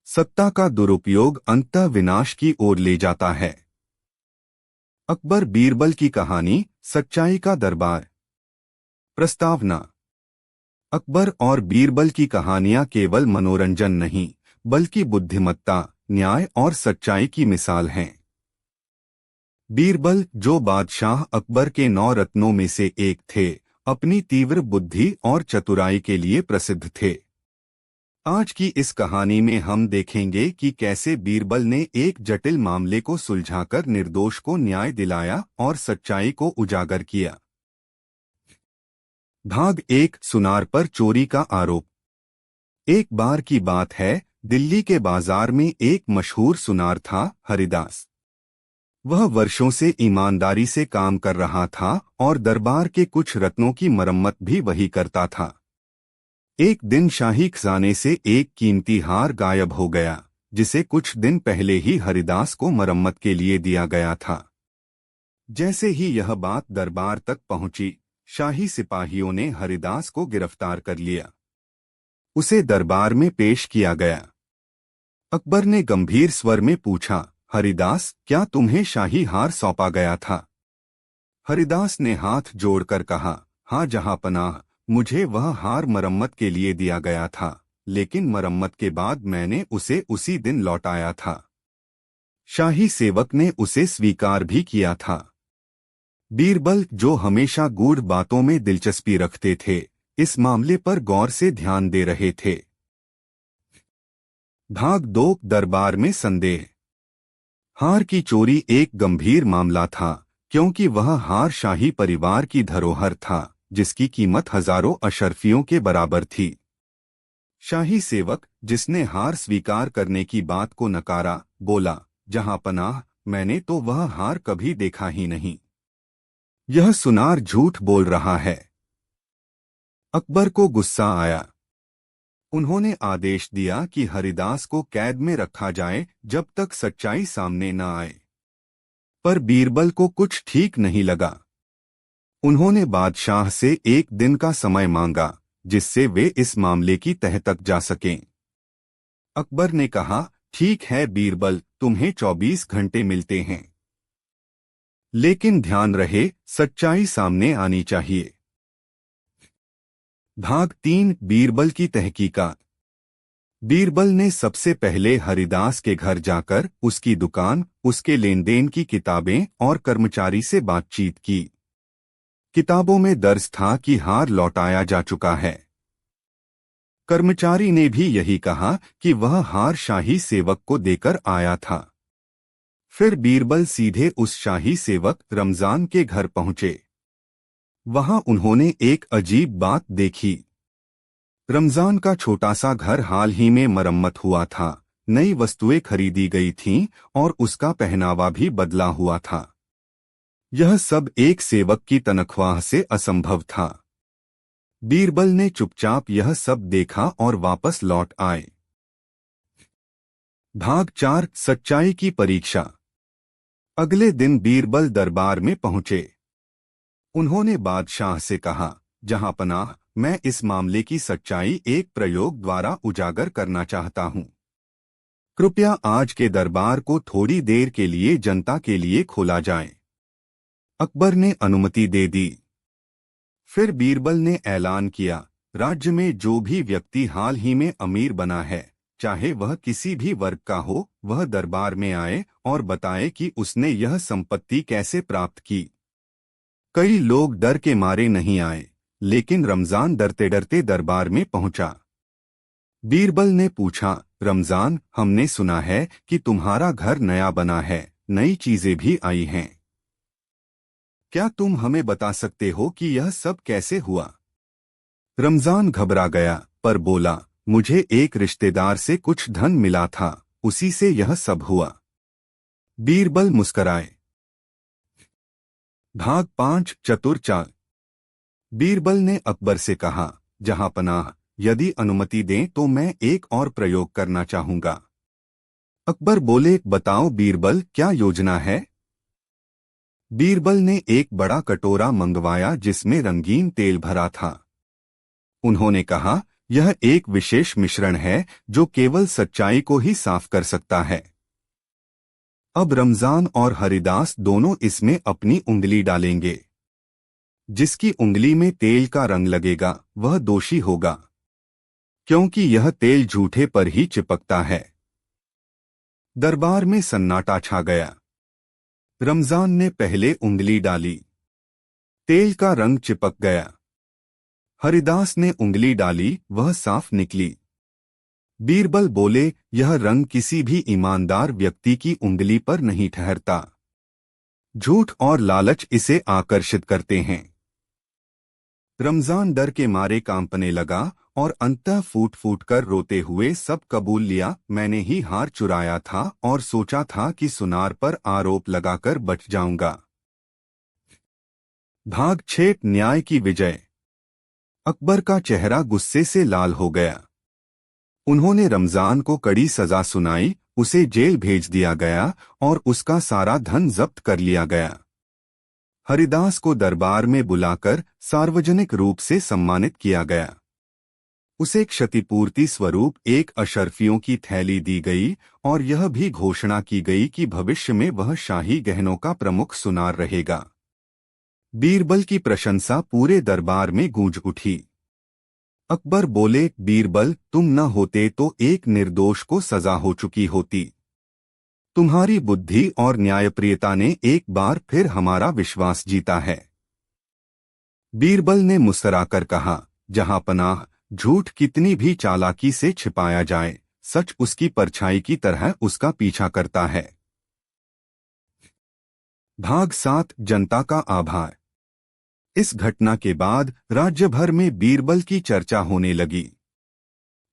सत्ता का दुरुपयोग अंततः विनाश की ओर ले जाता है। अकबर बीरबल की कहानी, सच्चाई का दरबार। प्रस्तावना: अकबर और बीरबल की कहानियां केवल मनोरंजन नहीं, बल्कि बुद्धिमत्ता, न्याय और सच्चाई की मिसाल हैं। बीरबल, जो बादशाह अकबर के 9 रत्नों में से एक थे, अपनी तीव्र बुद्धि और चतुराई के लिए प्रसिद्ध थे। आज की इस कहानी में हम देखेंगे कि कैसे बीरबल ने एक जटिल मामले को सुलझाकर निर्दोष को न्याय दिलाया और सच्चाई को उजागर किया। भाग 1: सुनार पर चोरी का आरोप। एक बार की बात है, दिल्ली के बाजार में एक मशहूर सुनार था, हरिदास। वह वर्षों से ईमानदारी से काम कर रहा था और दरबार के कुछ रत्नों की मरम्मत भी वही करता था। एक दिन शाही खजाने से एक कीमती हार गायब हो गया, जिसे कुछ दिन पहले ही हरिदास को मरम्मत के लिए दिया गया था। जैसे ही यह बात दरबार तक पहुंची, शाही सिपाहियों ने हरिदास को गिरफ्तार कर लिया। उसे दरबार में पेश किया गया। अकबर ने गंभीर स्वर में पूछा, हरिदास, क्या तुम्हें शाही हार सौंपा गया था? हरिदास ने हाथ जोड़कर कहा, हाँ जहांपनाह, मुझे वह हार मरम्मत के लिए दिया गया था, लेकिन मरम्मत के बाद मैंने उसे उसी दिन लौटाया था। शाही सेवक ने उसे स्वीकार भी किया था। बीरबल, जो हमेशा गूढ़ बातों में दिलचस्पी रखते थे, इस मामले पर गौर से ध्यान दे रहे थे। भाग 2: दरबार में संदेह। हार की चोरी एक गंभीर मामला था, क्योंकि वह हार शाही परिवार की धरोहर था, जिसकी कीमत हजारों अशर्फियों के बराबर थी। शाही सेवक, जिसने हार स्वीकार करने की बात को नकारा, बोला, जहांपनाह, मैंने तो वह हार कभी देखा ही नहीं। यह सुनार झूठ बोल रहा है। अकबर को गुस्सा आया। उन्होंने आदेश दिया कि हरिदास को कैद में रखा जाए जब तक सच्चाई सामने न आए। पर बीरबल को कुछ ठीक नहीं लगा। उन्होंने बादशाह से एक दिन का समय मांगा, जिससे वे इस मामले की तह तक जा सकें। अकबर ने कहा, ठीक है बीरबल, तुम्हें 24 घंटे मिलते हैं। लेकिन ध्यान रहे, सच्चाई सामने आनी चाहिए। भाग 3: बीरबल की तहकीकात। बीरबल ने सबसे पहले हरिदास के घर जाकर उसकी दुकान, उसके लेनदेन की किताबें और कर्मचारी से बातचीत की। किताबों में दर्ज था कि हार लौटाया जा चुका है। कर्मचारी ने भी यही कहा कि वह हार शाही सेवक को देकर आया था। फिर बीरबल सीधे उस शाही सेवक रमजान के घर पहुंचे। वहां उन्होंने एक अजीब बात देखी। रमजान का छोटा सा घर हाल ही में मरम्मत हुआ था, नई वस्तुएं खरीदी गई थीं और उसका पहनावा भी बदला हुआ था। यह सब एक सेवक की तनख्वाह से असंभव था। बीरबल ने चुपचाप यह सब देखा और वापस लौट आए। भाग 4: सच्चाई की परीक्षा। अगले दिन बीरबल दरबार में पहुंचे। उन्होंने बादशाह से कहा, जहांपनाह, मैं इस मामले की सच्चाई एक प्रयोग द्वारा उजागर करना चाहता हूं। कृपया आज के दरबार को थोड़ी देर के लिए जनता के लिए खोला जाए। अकबर ने अनुमति दे दी। फिर बीरबल ने ऐलान किया, राज्य में जो भी व्यक्ति हाल ही में अमीर बना है, चाहे वह किसी भी वर्ग का हो, वह दरबार में आए और बताए कि उसने यह संपत्ति कैसे प्राप्त की। कई लोग डर के मारे नहीं आए, लेकिन रमजान डरते डरते दरबार में पहुंचा। बीरबल ने पूछा, रमजान, हमने सुना है कि तुम्हारा घर नया बना है, नई चीजें भी आई हैं। क्या तुम हमें बता सकते हो कि यह सब कैसे हुआ? रमजान घबरा गया, पर बोला, मुझे एक रिश्तेदार से कुछ धन मिला था, उसी से यह सब हुआ। बीरबल मुस्कराए। भाग 5: चतुर चाल। बीरबल ने अकबर से कहा, जहांपनाह, यदि अनुमति दें तो मैं एक और प्रयोग करना चाहूंगा। अकबर बोले, बताओ बीरबल, क्या योजना है? बीरबल ने एक बड़ा कटोरा मंगवाया जिसमें रंगीन तेल भरा था। उन्होंने कहा, यह एक विशेष मिश्रण है जो केवल सच्चाई को ही साफ कर सकता है। अब रमजान और हरिदास दोनों इसमें अपनी उंगली डालेंगे। जिसकी उंगली में तेल का रंग लगेगा वह दोषी होगा, क्योंकि यह तेल झूठे पर ही चिपकता है। दरबार में सन्नाटा छा गया। रमजान ने पहले उंगली डाली, तेल का रंग चिपक गया। हरिदास ने उंगली डाली, वह साफ निकली। बीरबल बोले, यह रंग किसी भी ईमानदार व्यक्ति की उंगली पर नहीं ठहरता। झूठ और लालच इसे आकर्षित करते हैं। रमजान डर के मारे कांपने लगा और अंततः फूट फूट कर रोते हुए सब कबूल लिया, मैंने ही हार चुराया था और सोचा था कि सुनार पर आरोप लगाकर बच जाऊंगा। भाग 6 न्याय की विजय। अकबर का चेहरा गुस्से से लाल हो गया। उन्होंने रमजान को कड़ी सजा सुनाई, उसे जेल भेज दिया गया और उसका सारा धन जब्त कर लिया गया। हरिदास को दरबार में बुलाकर सार्वजनिक रूप से सम्मानित किया गया। उसे क्षतिपूर्ति स्वरूप एक अशर्फियों की थैली दी गई और यह भी घोषणा की गई कि भविष्य में वह शाही गहनों का प्रमुख सुनार रहेगा। बीरबल की प्रशंसा पूरे दरबार में गूंज उठी। अकबर बोले, बीरबल, तुम न होते तो एक निर्दोष को सजा हो चुकी होती। तुम्हारी बुद्धि और न्यायप्रियता ने एक बार फिर हमारा विश्वास जीता है। बीरबल ने मुस्कुराकर कहा, जहां पनाह, झूठ कितनी भी चालाकी से छिपाया जाए, सच उसकी परछाई की तरह उसका पीछा करता है। भाग 7 जनता का आभार। इस घटना के बाद राज्य भर में बीरबल की चर्चा होने लगी।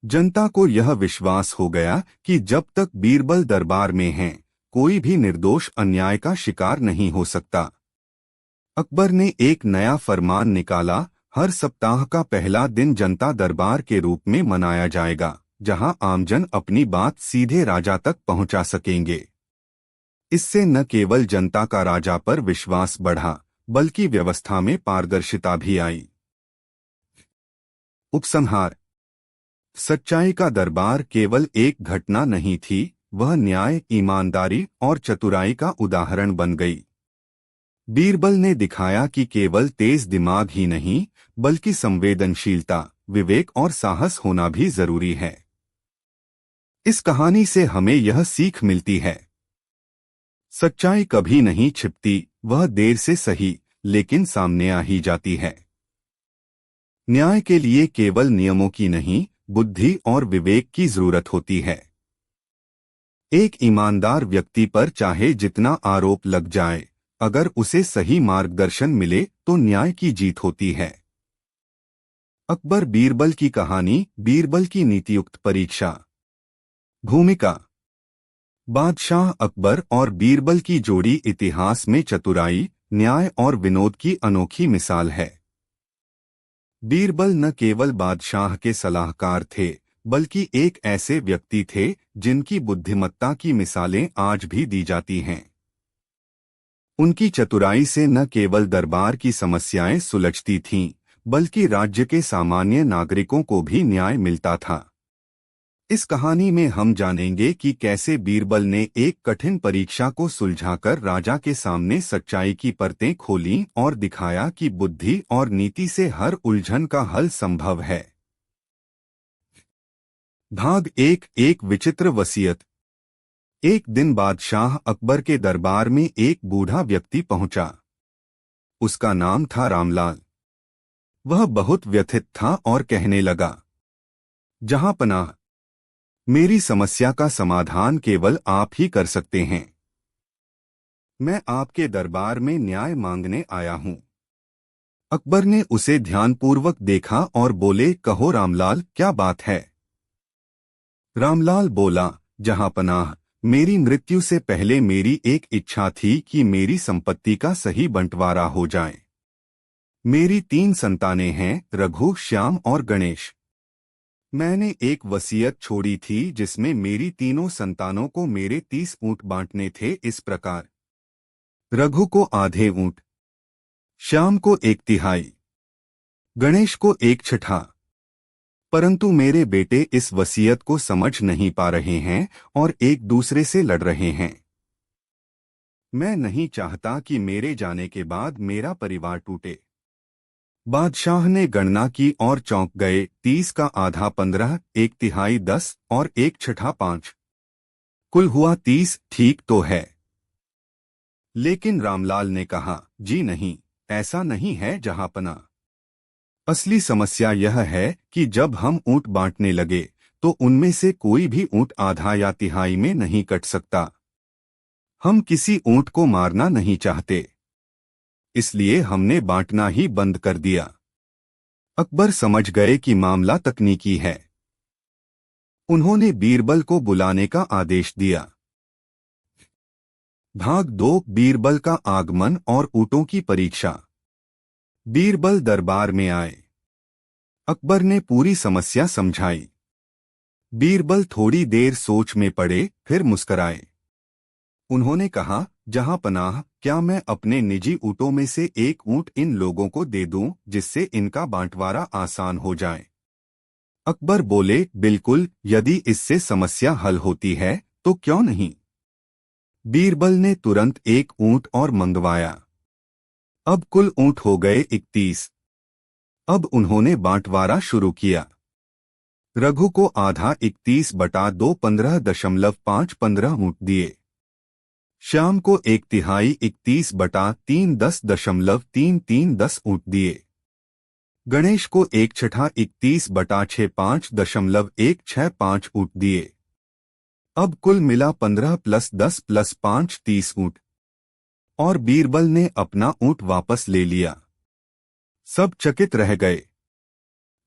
जनता को यह विश्वास हो गया कि जब तक बीरबल दरबार में हैं, कोई भी निर्दोष अन्याय का शिकार नहीं हो सकता। अकबर ने एक नया फरमान निकाला, हर सप्ताह का पहला दिन जनता दरबार के रूप में मनाया जाएगा, जहां आमजन अपनी बात सीधे राजा तक पहुंचा सकेंगे। इससे न केवल जनता का राजा पर विश्वास बढ़ा, बल्कि व्यवस्था में पारदर्शिता भी आई। उपसंहार। सच्चाई का दरबार केवल एक घटना नहीं थी, वह न्याय, ईमानदारी और चतुराई का उदाहरण बन गई। बीरबल ने दिखाया कि केवल तेज दिमाग ही नहीं, बल्कि संवेदनशीलता, विवेक और साहस होना भी जरूरी है। इस कहानी से हमें यह सीख मिलती है, सच्चाई कभी नहीं छिपती, वह देर से सही लेकिन सामने आ ही जाती है। न्याय के लिए केवल नियमों की नहीं, बुद्धि और विवेक की जरूरत होती है। एक ईमानदार व्यक्ति पर चाहे जितना आरोप लग जाए, अगर उसे सही मार्गदर्शन मिले तो न्याय की जीत होती है। अकबर बीरबल की कहानी, बीरबल की नीतियुक्त परीक्षा। भूमिका। बादशाह अकबर और बीरबल की जोड़ी इतिहास में चतुराई, न्याय और विनोद की अनोखी मिसाल है। बीरबल न केवल बादशाह के सलाहकार थे, बल्कि एक ऐसे व्यक्ति थे जिनकी बुद्धिमत्ता की मिसालें आज भी दी जाती हैं। उनकी चतुराई से न केवल दरबार की समस्याएं सुलझती थीं, बल्कि राज्य के सामान्य नागरिकों को भी न्याय मिलता था। इस कहानी में हम जानेंगे कि कैसे बीरबल ने एक कठिन परीक्षा को सुलझाकर राजा के सामने सच्चाई की परतें खोलीं और दिखाया कि बुद्धि और नीति से हर उलझन का हल संभव है। भाग 1 एक विचित्र वसीयत। एक दिन बादशाह अकबर के दरबार में एक बूढ़ा व्यक्ति पहुंचा। उसका नाम था रामलाल। वह बहुत व्यथित था और कहने लगा, जहां पनाह, मेरी समस्या का समाधान केवल आप ही कर सकते हैं। मैं आपके दरबार में न्याय मांगने आया हूं। अकबर ने उसे ध्यानपूर्वक देखा और बोले, कहो रामलाल, क्या बात है? रामलाल बोला, जहां पनाह, मेरी मृत्यु से पहले मेरी एक इच्छा थी कि मेरी संपत्ति का सही बंटवारा हो जाए। मेरी 3 संतानें हैं, रघु, श्याम और गणेश। मैंने एक वसीयत छोड़ी थी जिसमें मेरी तीनों संतानों को मेरे 30 ऊंट बांटने थे इस प्रकार। रघु को आधे ऊंट, श्याम को 1/3, गणेश को 1/6। परंतु मेरे बेटे इस वसीयत को समझ नहीं पा रहे हैं और एक दूसरे से लड़ रहे हैं। मैं नहीं चाहता कि मेरे जाने के बाद मेरा परिवार टूटे। बादशाह ने गणना की और चौंक गए। 30 का आधा 15, 1/3 10 और 1/6 5, कुल हुआ 30। ठीक तो है। लेकिन रामलाल ने कहा, जी नहीं, ऐसा नहीं है जहांपना। असली समस्या यह है कि जब हम ऊंट बांटने लगे तो उनमें से कोई भी ऊंट आधा या तिहाई में नहीं कट सकता। हम किसी ऊंट को मारना नहीं चाहते, इसलिए हमने बांटना ही बंद कर दिया। अकबर समझ गए कि मामला तकनीकी है। उन्होंने बीरबल को बुलाने का आदेश दिया। भाग 2, बीरबल का आगमन और ऊंटों की परीक्षा। बीरबल दरबार में आए। अकबर ने पूरी समस्या समझाई। बीरबल थोड़ी देर सोच में पड़े, फिर मुस्कराए। उन्होंने कहा, जहां पनाह, क्या मैं अपने निजी ऊँटों में से एक ऊँट इन लोगों को दे दूं जिससे इनका बांटवारा आसान हो जाए? अकबर बोले, बिल्कुल, यदि इससे समस्या हल होती है तो क्यों नहीं। बीरबल ने तुरंत एक ऊँट और मंगवाया। अब कुल ऊँट हो गए 31। अब उन्होंने बांटवारा शुरू किया। रघु को आधा 31/2 15.5 15 ऊँट दिए। श्याम को 1/3 31/3 10.33 10 ऊँट दिए। गणेश को 1/6 31/6 5.165 ऊँट दिए। अब कुल मिला 15 + 10 + 5 30 ऊँट। और बीरबल ने अपना ऊँट वापस ले लिया। सब चकित रह गए।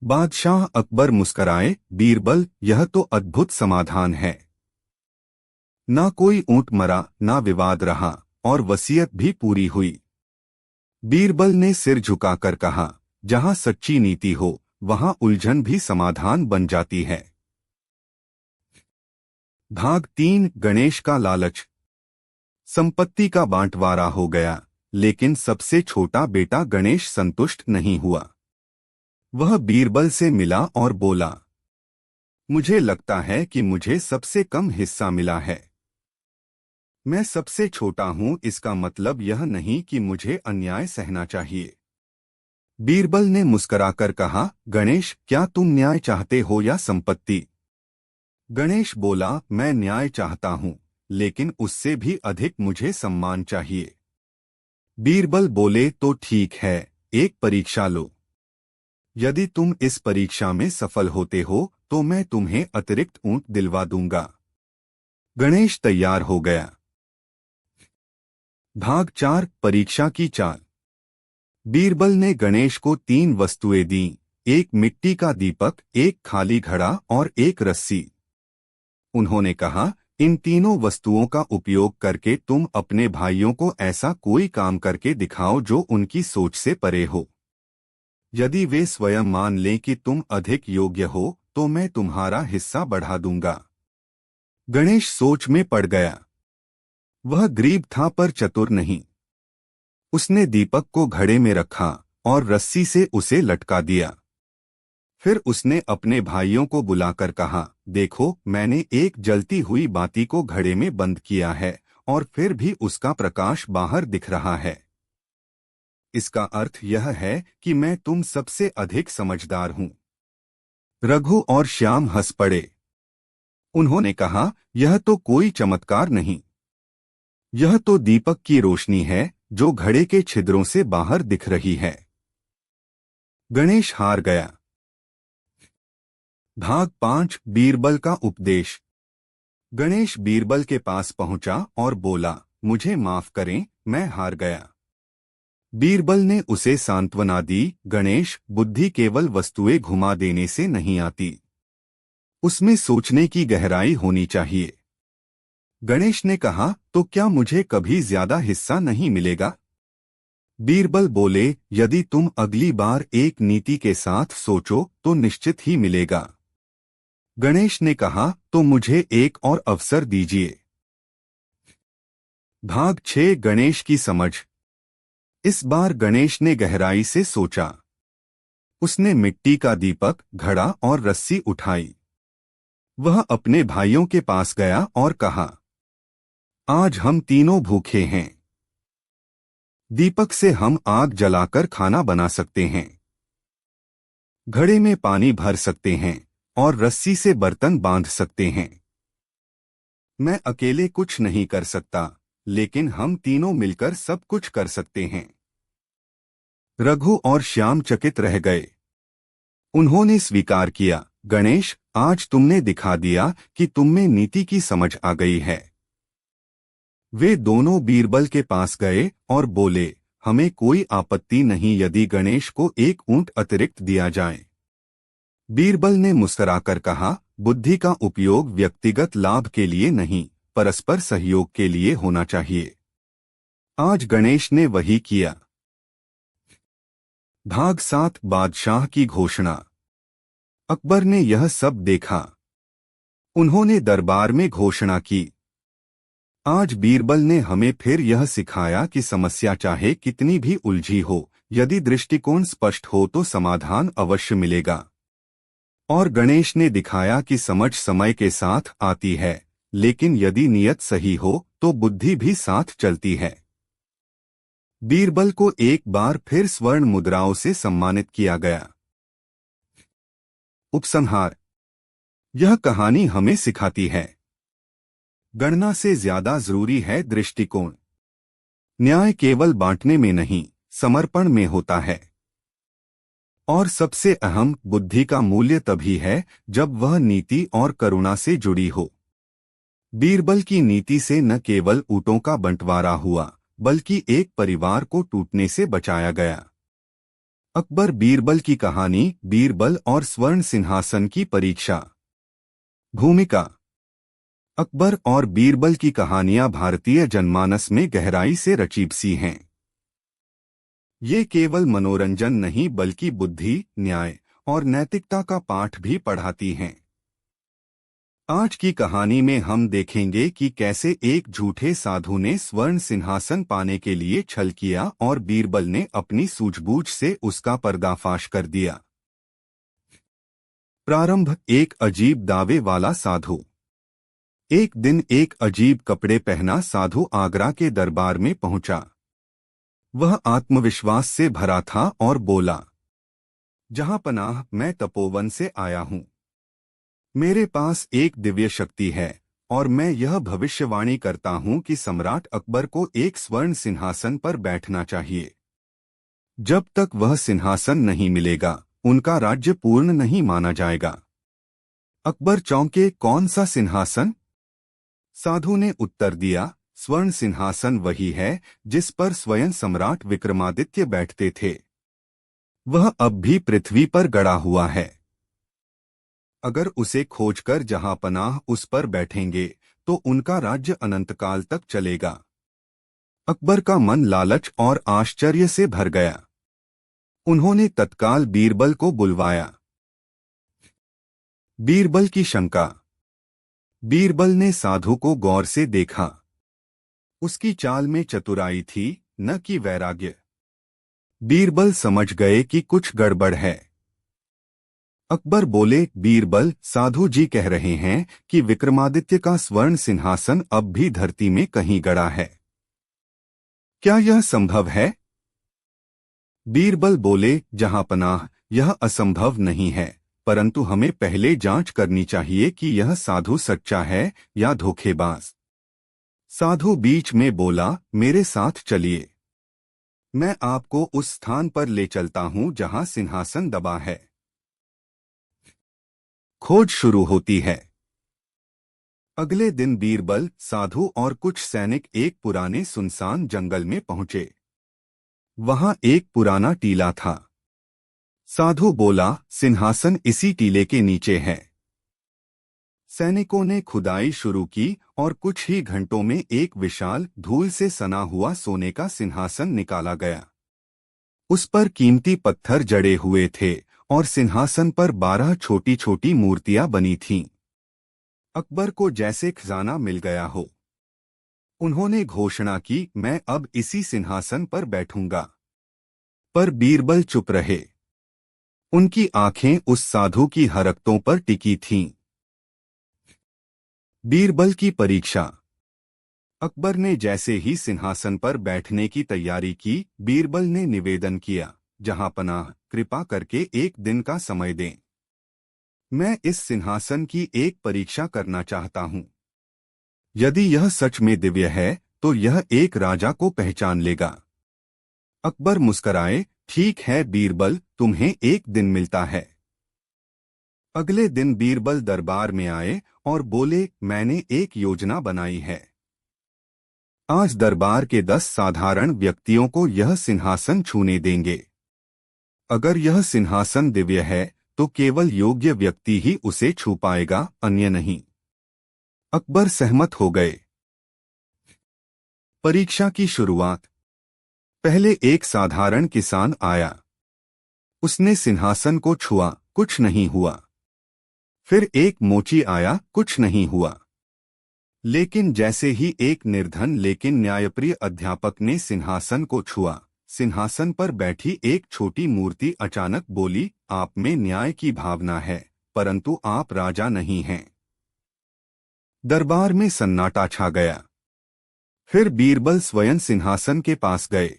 बादशाह अकबर मुस्कराए, बीरबल, यह तो अद्भुत समाधान है। ना कोई ऊँट मरा, ना विवाद रहा, और वसीयत भी पूरी हुई। बीरबल ने सिर झुकाकर कहा, जहां सच्ची नीति हो वहां उलझन भी समाधान बन जाती है। भाग 3, गणेश का लालच। संपत्ति का बांटवारा हो गया, लेकिन सबसे छोटा बेटा गणेश संतुष्ट नहीं हुआ। वह बीरबल से मिला और बोला, मुझे लगता है कि मुझे सबसे कम हिस्सा मिला है। मैं सबसे छोटा हूं, इसका मतलब यह नहीं कि मुझे अन्याय सहना चाहिए। बीरबल ने मुस्कुराकर कहा, गणेश, क्या तुम न्याय चाहते हो या संपत्ति? गणेश बोला, मैं न्याय चाहता हूं, लेकिन उससे भी अधिक मुझे सम्मान चाहिए। बीरबल बोले, तो ठीक है, एक परीक्षा लो। यदि तुम इस परीक्षा में सफल होते हो तो मैं तुम्हें अतिरिक्त ऊंट दिलवा दूंगा। गणेश तैयार हो गया। भाग 4, परीक्षा की चाल। बीरबल ने गणेश को 3 वस्तुएं दीं, एक मिट्टी का दीपक, एक खाली घड़ा और एक रस्सी। उन्होंने कहा, इन तीनों वस्तुओं का उपयोग करके तुम अपने भाइयों को ऐसा कोई काम करके दिखाओ जो उनकी सोच से परे हो। यदि वे स्वयं मान लें कि तुम अधिक योग्य हो तो मैं तुम्हारा हिस्सा बढ़ा दूंगा। गणेश सोच में पड़ गया। वह गरीब था पर चतुर नहीं। उसने दीपक को घड़े में रखा और रस्सी से उसे लटका दिया। फिर उसने अपने भाइयों को बुलाकर कहा, देखो, मैंने एक जलती हुई बाती को घड़े में बंद किया है और फिर भी उसका प्रकाश बाहर दिख रहा है। इसका अर्थ यह है कि मैं तुम सबसे अधिक समझदार हूं। रघु और श्याम हंस पड़े। उन्होंने कहा, यह तो कोई चमत्कार नहीं, यह तो दीपक की रोशनी है जो घड़े के छिद्रों से बाहर दिख रही है। गणेश हार गया। भाग 5, बीरबल का उपदेश। गणेश बीरबल के पास पहुंचा और बोला, मुझे माफ करें, मैं हार गया। बीरबल ने उसे सांत्वना दी, गणेश, बुद्धि केवल वस्तुएं घुमा देने से नहीं आती, उसमें सोचने की गहराई होनी चाहिए। गणेश ने कहा, तो क्या मुझे कभी ज्यादा हिस्सा नहीं मिलेगा? बीरबल बोले, यदि तुम अगली बार एक नीति के साथ सोचो तो निश्चित ही मिलेगा। गणेश ने कहा, तो मुझे एक और अवसर दीजिए। भाग 6 गणेश की समझ। इस बार गणेश ने गहराई से सोचा। उसने मिट्टी का दीपक, घड़ा और रस्सी उठाई। वह अपने भाइयों के पास गया और कहा, आज हम तीनों भूखे हैं। दीपक से हम आग जलाकर खाना बना सकते हैं, घड़े में पानी भर सकते हैं और रस्सी से बर्तन बांध सकते हैं। मैं अकेले कुछ नहीं कर सकता, लेकिन हम तीनों मिलकर सब कुछ कर सकते हैं। रघु और श्याम चकित रह गए। उन्होंने स्वीकार किया, गणेश, आज तुमने दिखा दिया कि तुममें नीति की समझ आ गई है। वे दोनों बीरबल के पास गए और बोले, हमें कोई आपत्ति नहीं यदि गणेश को एक ऊंट अतिरिक्त दिया जाए। बीरबल ने मुस्कुराकर कहा, बुद्धि का उपयोग व्यक्तिगत लाभ के लिए नहीं, परस्पर सहयोग के लिए होना चाहिए। आज गणेश ने वही किया। भाग 7 बादशाह की घोषणा। अकबर ने यह सब देखा। उन्होंने दरबार में घोषणा की, आज बीरबल ने हमें फिर यह सिखाया कि समस्या चाहे कितनी भी उलझी हो, यदि दृष्टिकोण स्पष्ट हो तो समाधान अवश्य मिलेगा। और गणेश ने दिखाया कि समझ समय के साथ आती है, लेकिन यदि नियत सही हो तो बुद्धि भी साथ चलती है। बीरबल को एक बार फिर स्वर्ण मुद्राओं से सम्मानित किया गया। उपसंहार। यह कहानी हमें सिखाती है, गणना से ज्यादा जरूरी है दृष्टिकोण। न्याय केवल बांटने में नहीं, समर्पण में होता है। और सबसे अहम, बुद्धि का मूल्य तभी है जब वह नीति और करुणा से जुड़ी हो। बीरबल की नीति से न केवल ऊँटों का बंटवारा हुआ, बल्कि एक परिवार को टूटने से बचाया गया। अकबर बीरबल की कहानी, बीरबल और स्वर्ण सिंहासन की परीक्षा। भूमिका। अकबर और बीरबल की कहानियां भारतीय जनमानस में गहराई से रची सी हैं। ये केवल मनोरंजन नहीं बल्कि बुद्धि, न्याय और नैतिकता का पाठ भी पढ़ाती हैं। आज की कहानी में हम देखेंगे कि कैसे एक झूठे साधु ने स्वर्ण सिंहासन पाने के लिए छल किया और बीरबल ने अपनी सूझबूझ से उसका पर्दाफाश कर दिया। प्रारंभ। एक अजीब दावे वाला साधु। एक दिन एक अजीब कपड़े पहना साधु आगरा के दरबार में पहुंचा। वह आत्मविश्वास से भरा था और बोला, जहां पनाह, मैं तपोवन से आया हूं। मेरे पास एक दिव्य शक्ति है और मैं यह भविष्यवाणी करता हूं कि सम्राट अकबर को एक स्वर्ण सिंहासन पर बैठना चाहिए। जब तक वह सिंहासन नहीं मिलेगा, उनका राज्य पूर्ण नहीं माना जाएगा। अकबर चौंके, कौन सा सिंहासन? साधु ने उत्तर दिया, स्वर्ण सिंहासन वही है जिस पर स्वयं सम्राट विक्रमादित्य बैठते थे। वह अब भी पृथ्वी पर गड़ा हुआ है। अगर उसे खोजकर जहां पनाह उस पर बैठेंगे तो उनका राज्य अनंतकाल तक चलेगा। अकबर का मन लालच और आश्चर्य से भर गया। उन्होंने तत्काल बीरबल को बुलवाया। बीरबल की शंका। बीरबल ने साधु को गौर से देखा। उसकी चाल में चतुराई थी, न कि वैराग्य। बीरबल समझ गए कि कुछ गड़बड़ है। अकबर बोले, बीरबल, साधु जी कह रहे हैं कि विक्रमादित्य का स्वर्ण सिंहासन अब भी धरती में कहीं गड़ा है। क्या यह संभव है? बीरबल बोले, जहां पनाह, यह असंभव नहीं है, परंतु हमें पहले जांच करनी चाहिए कि यह साधु सच्चा है या धोखेबाज। साधु बीच में बोला, मेरे साथ चलिए। मैं आपको उस स्थान पर ले चलता हूं जहां सिंहासन दबा है। खोज शुरू होती है। अगले दिन बीरबल, साधु और कुछ सैनिक एक पुराने सुनसान जंगल में पहुंचे। वहां एक पुराना टीला था। साधु बोला, सिंहासन इसी टीले के नीचे है। सैनिकों ने खुदाई शुरू की और कुछ ही घंटों में एक विशाल, धूल से सना हुआ सोने का सिंहासन निकाला गया। उस पर कीमती पत्थर जड़े हुए थे और सिंहासन पर 12 छोटी छोटी मूर्तियां बनी थीं। अकबर को जैसे खजाना मिल गया हो। उन्होंने घोषणा की, मैं अब इसी सिंहासन पर बैठूंगा। पर बीरबल चुप रहे। उनकी आंखें उस साधु की हरकतों पर टिकी थीं। बीरबल की परीक्षा। अकबर ने जैसे ही सिंहासन पर बैठने की तैयारी की, बीरबल ने निवेदन किया, जहांपनाह, कृपा करके एक दिन का समय दें। मैं इस सिंहासन की एक परीक्षा करना चाहता हूं। यदि यह सच में दिव्य है तो यह एक राजा को पहचान लेगा। अकबर मुस्कराए, ठीक है बीरबल, तुम्हें एक दिन मिलता है। अगले दिन बीरबल दरबार में आए और बोले, मैंने एक योजना बनाई है। आज दरबार के 10 साधारण व्यक्तियों को यह सिंहासन छूने देंगे। अगर यह सिंहासन दिव्य है तो केवल योग्य व्यक्ति ही उसे छू पाएगा, अन्य नहीं। अकबर सहमत हो गए। परीक्षा की शुरुआत। पहले एक साधारण किसान आया। उसने सिंहासन को छुआ, कुछ नहीं हुआ। फिर एक मोची आया, कुछ नहीं हुआ। लेकिन जैसे ही एक निर्धन लेकिन न्यायप्रिय अध्यापक ने सिंहासन को छुआ, सिंहासन पर बैठी एक छोटी मूर्ति अचानक बोली, आप में न्याय की भावना है, परंतु आप राजा नहीं हैं। दरबार में सन्नाटा छा गया। फिर बीरबल स्वयं सिंहासन के पास गए।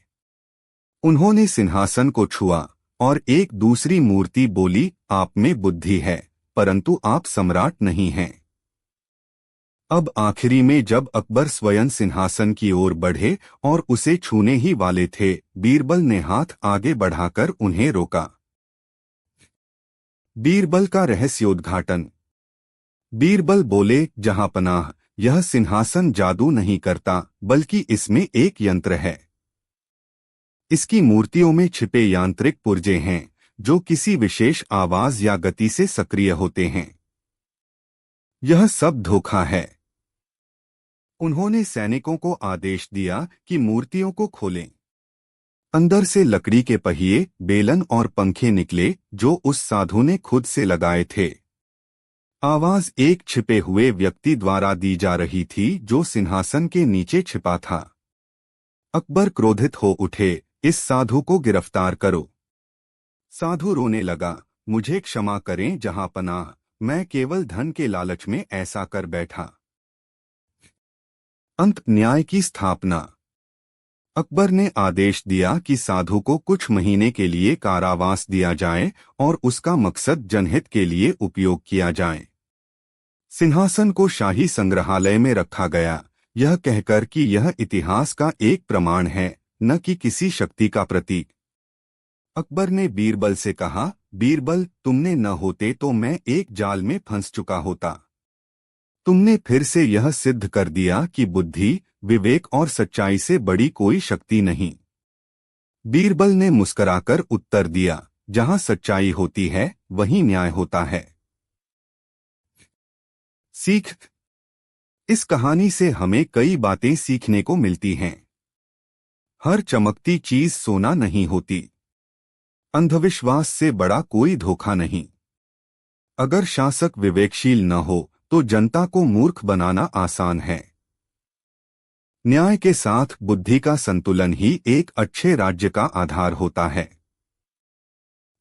उन्होंने सिंहासन को छुआ और एक दूसरी मूर्ति बोली, आप में बुद्धि है, परंतु आप सम्राट नहीं हैं। अब आखिरी में जब अकबर स्वयं सिंहासन की ओर बढ़े और उसे छूने ही वाले थे, बीरबल ने हाथ आगे बढ़ाकर उन्हें रोका। बीरबल का रहस्योद्घाटन। बीरबल बोले, जहांपनाह, यह सिंहासन जादू नहीं करता, बल्कि इसमें एक यंत्र है। इसकी मूर्तियों में छिपे यांत्रिक पुर्जे हैं जो किसी विशेष आवाज या गति से सक्रिय होते हैं। यह सब धोखा है। उन्होंने सैनिकों को आदेश दिया कि मूर्तियों को खोलें। अंदर से लकड़ी के पहिए, बेलन और पंखे निकले जो उस साधु ने खुद से लगाए थे। आवाज एक छिपे हुए व्यक्ति द्वारा दी जा रही थी जो सिंहासन के नीचे छिपा था। अकबर क्रोधित हो उठे, इस साधु को गिरफ्तार करो। साधु रोने लगा, मुझे क्षमा करें जहांपनाह, मैं केवल धन के लालच में ऐसा कर बैठा। अंत न्याय की स्थापना। अकबर ने आदेश दिया कि साधु को कुछ महीने के लिए कारावास दिया जाए और उसका मकसद जनहित के लिए उपयोग किया जाए। सिंहासन को शाही संग्रहालय में रखा गया, यह कहकर कि यह इतिहास का एक प्रमाण है, न कि किसी शक्ति का प्रतीक। अकबर ने बीरबल से कहा, बीरबल, तुमने न होते तो मैं एक जाल में फंस चुका होता। तुमने फिर से यह सिद्ध कर दिया कि बुद्धि, विवेक और सच्चाई से बड़ी कोई शक्ति नहीं। बीरबल ने मुस्कुराकर उत्तर दिया, जहां सच्चाई होती है वहीं न्याय होता है। सीख। इस कहानी से हमें कई बातें सीखने को मिलती हैं। हर चमकती चीज सोना नहीं होती। अंधविश्वास से बड़ा कोई धोखा नहीं। अगर शासक विवेकशील न हो तो जनता को मूर्ख बनाना आसान है। न्याय के साथ बुद्धि का संतुलन ही एक अच्छे राज्य का आधार होता है।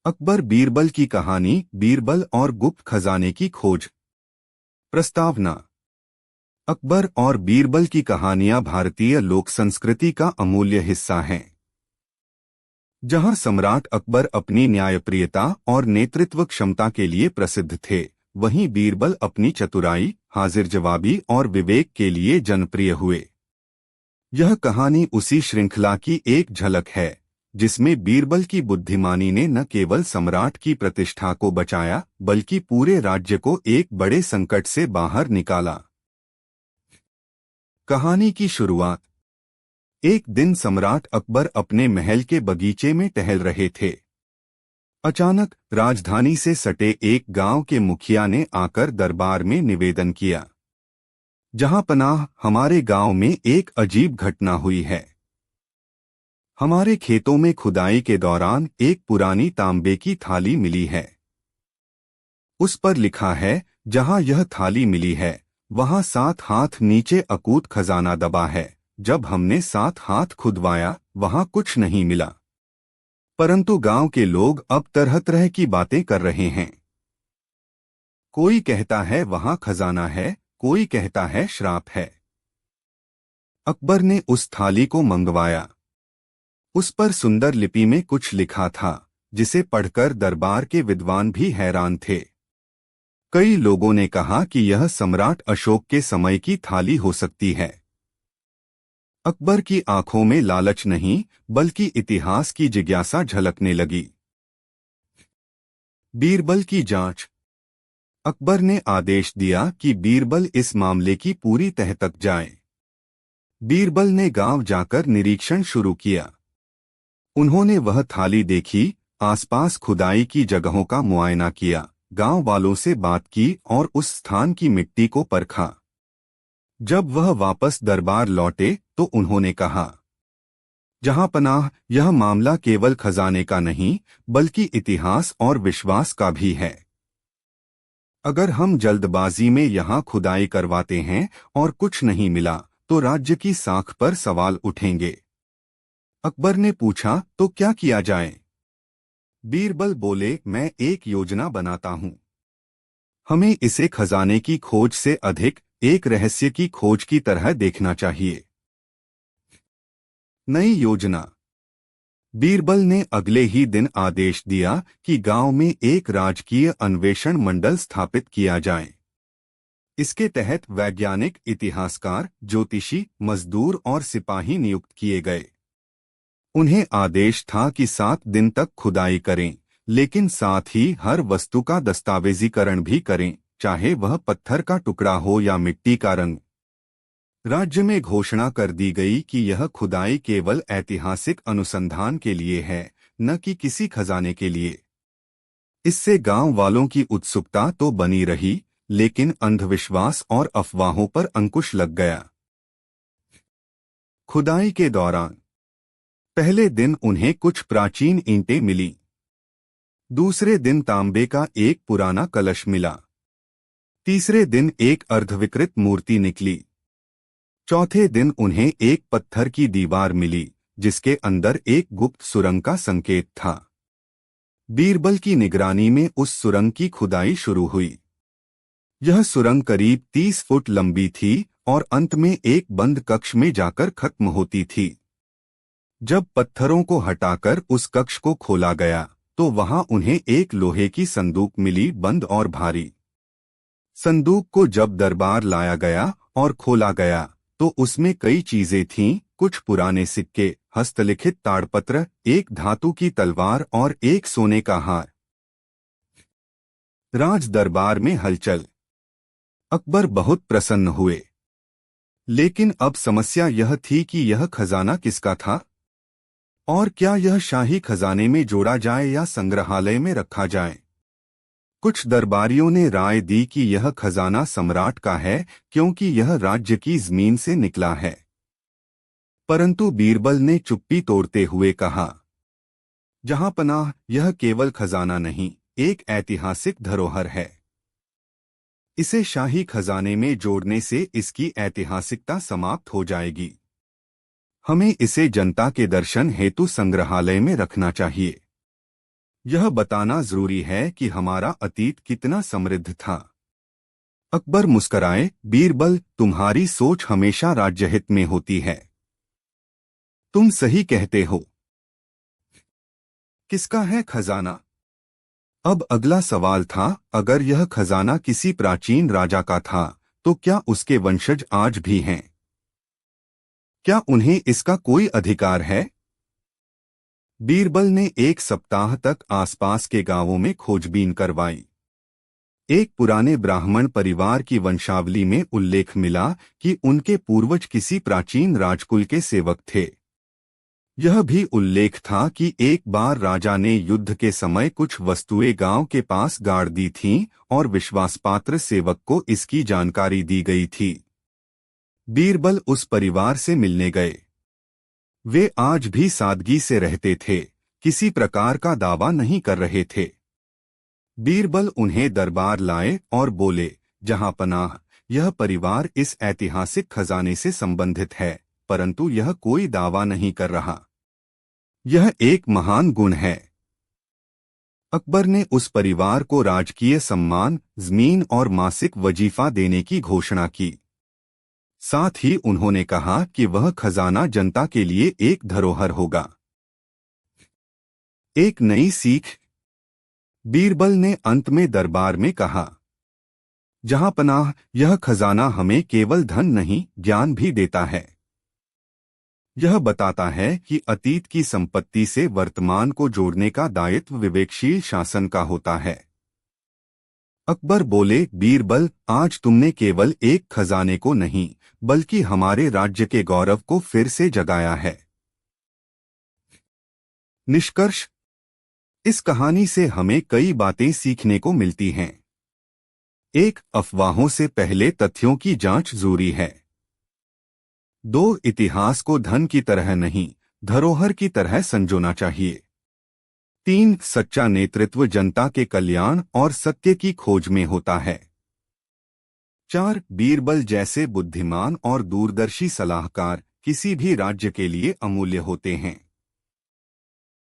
अकबर बीरबल की कहानी, बीरबल और गुप्त खजाने की खोज। प्रस्तावना। अकबर और बीरबल की कहानियां भारतीय लोक संस्कृति का अमूल्य हिस्सा हैं। जहां सम्राट अकबर अपनी न्यायप्रियता और नेतृत्व क्षमता के लिए प्रसिद्ध थे, वहीं बीरबल अपनी चतुराई, हाजिर जवाबी और विवेक के लिए जनप्रिय हुए। यह कहानी उसी श्रृंखला की एक झलक है जिसमें बीरबल की बुद्धिमानी ने न केवल सम्राट की प्रतिष्ठा को बचाया, बल्कि पूरे राज्य को एक बड़े संकट से बाहर निकाला। कहानी की शुरुआत। एक दिन सम्राट अकबर अपने महल के बगीचे में टहल रहे थे। अचानक राजधानी से सटे एक गांव के मुखिया ने आकर दरबार में निवेदन किया, जहांपनाह, हमारे गांव में एक अजीब घटना हुई है। हमारे खेतों में खुदाई के दौरान एक पुरानी तांबे की थाली मिली है। उस पर लिखा है, जहां यह थाली मिली है वहां 7 हाथ नीचे अकूत खजाना दबा है। जब हमने 7 हाथ खुदवाया वहां कुछ नहीं मिला। परंतु गांव के लोग अब तरह तरह की बातें कर रहे हैं। कोई कहता है वहां खजाना है, कोई कहता है श्राप है। अकबर ने उस थाली को मंगवाया। उस पर सुंदर लिपि में कुछ लिखा था, जिसे पढ़कर दरबार के विद्वान भी हैरान थे। कई लोगों ने कहा कि यह सम्राट अशोक के समय की थाली हो सकती है। अकबर की आंखों में लालच नहीं, बल्कि इतिहास की जिज्ञासा झलकने लगी। बीरबल की जांच। अकबर ने आदेश दिया कि बीरबल इस मामले की पूरी तह तक जाए। बीरबल ने गांव जाकर निरीक्षण शुरू किया। उन्होंने वह थाली देखी, आसपास खुदाई की जगहों का मुआयना किया, गांव वालों से बात की और उस स्थान की मिट्टी को परखा। जब वह वापस दरबार लौटे तो उन्होंने कहा, जहांपनाह, यह मामला केवल खजाने का नहीं बल्कि इतिहास और विश्वास का भी है। अगर हम जल्दबाजी में यहाँ खुदाई करवाते हैं और कुछ नहीं मिला तो राज्य की साख पर सवाल उठेंगे। अकबर ने पूछा, तो क्या किया जाए? बीरबल बोले, मैं एक योजना बनाता हूं। हमें इसे खजाने की खोज से अधिक एक रहस्य की खोज की तरह देखना चाहिए। नई योजना। बीरबल ने अगले ही दिन आदेश दिया कि गांव में एक राजकीय अन्वेषण मंडल स्थापित किया जाए। इसके तहत वैज्ञानिक, इतिहासकार, ज्योतिषी, मजदूर और सिपाही नियुक्त किए गए। उन्हें आदेश था कि 7 दिन तक खुदाई करें, लेकिन साथ ही हर वस्तु का दस्तावेजीकरण भी करें, चाहे वह पत्थर का टुकड़ा हो या मिट्टी का रंग। राज्य में घोषणा कर दी गई कि यह खुदाई केवल ऐतिहासिक अनुसंधान के लिए है, न कि किसी खजाने के लिए। इससे गांव वालों की उत्सुकता तो बनी रही, लेकिन अंधविश्वास और अफवाहों पर अंकुश लग गया। खुदाई के दौरान पहले दिन उन्हें कुछ प्राचीन ईंटें मिली। दूसरे दिन तांबे का एक पुराना कलश मिला। तीसरे दिन एक अर्धविकृत मूर्ति निकली। चौथे दिन उन्हें एक पत्थर की दीवार मिली, जिसके अंदर एक गुप्त सुरंग का संकेत था। बीरबल की निगरानी में उस सुरंग की खुदाई शुरू हुई। यह सुरंग करीब 30 फुट लंबी थी और अंत में एक बंद कक्ष में जाकर खत्म होती थी। जब पत्थरों को हटाकर उस कक्ष को खोला गया तो वहां उन्हें एक लोहे की संदूक मिली, बंद और भारी। संदूक को जब दरबार लाया गया और खोला गया तो उसमें कई चीजें थीं, कुछ पुराने सिक्के, हस्तलिखित ताड़पत्र, एक धातु की तलवार और एक सोने का हार। राज दरबार में हलचल। अकबर बहुत प्रसन्न हुए, लेकिन अब समस्या यह थी कि यह खजाना किसका था और क्या यह शाही खजाने में जोड़ा जाए या संग्रहालय में रखा जाए। कुछ दरबारियों ने राय दी कि यह खजाना सम्राट का है, क्योंकि यह राज्य की जमीन से निकला है। परंतु बीरबल ने चुप्पी तोड़ते हुए कहा, जहांपनाह, यह केवल खजाना नहीं, एक ऐतिहासिक धरोहर है। इसे शाही खजाने में जोड़ने से इसकी ऐतिहासिकता समाप्त हो जाएगी। हमें इसे जनता के दर्शन हेतु संग्रहालय में रखना चाहिए। यह बताना जरूरी है कि हमारा अतीत कितना समृद्ध था। अकबर मुस्कराए, बीरबल, तुम्हारी सोच हमेशा राज्यहित में होती है। तुम सही कहते हो। किसका है खजाना? अब अगला सवाल था, अगर यह खजाना किसी प्राचीन राजा का था तो क्या उसके वंशज आज भी हैं? क्या उन्हें इसका कोई अधिकार है? बीरबल ने 1 सप्ताह तक आसपास के गांवों में खोजबीन करवाई। एक पुराने ब्राह्मण परिवार की वंशावली में उल्लेख मिला कि उनके पूर्वज किसी प्राचीन राजकुल के सेवक थे। यह भी उल्लेख था कि एक बार राजा ने युद्ध के समय कुछ वस्तुएं गांव के पास गाड़ दी थीं और विश्वासपात्र सेवक को इसकी जानकारी दी गई थी। बीरबल उस परिवार से मिलने गए। वे आज भी सादगी से रहते थे, किसी प्रकार का दावा नहीं कर रहे थे। बीरबल उन्हें दरबार लाए और बोले, जहांपनाह, यह परिवार इस ऐतिहासिक खजाने से संबंधित है, परंतु यह कोई दावा नहीं कर रहा। यह एक महान गुण है। अकबर ने उस परिवार को राजकीय सम्मान, जमीन और मासिक वजीफा देने की घोषणा की। साथ ही उन्होंने कहा कि वह खजाना जनता के लिए एक धरोहर होगा। एक नई सीख। बीरबल ने अंत में दरबार में कहा, जहांपनाह, यह खजाना हमें केवल धन नहीं, ज्ञान भी देता है। यह बताता है कि अतीत की संपत्ति से वर्तमान को जोड़ने का दायित्व विवेकशील शासन का होता है। अकबर बोले, बीरबल, आज तुमने केवल एक खजाने को नहीं, बल्कि हमारे राज्य के गौरव को फिर से जगाया है। निष्कर्ष। इस कहानी से हमें कई बातें सीखने को मिलती हैं। 1. अफवाहों से पहले तथ्यों की जांच जरूरी है। 2. इतिहास को धन की तरह नहीं, धरोहर की तरह संजोना चाहिए। 3. सच्चा नेतृत्व जनता के कल्याण और सत्य की खोज में होता है। 4. बीरबल जैसे बुद्धिमान और दूरदर्शी सलाहकार किसी भी राज्य के लिए अमूल्य होते हैं।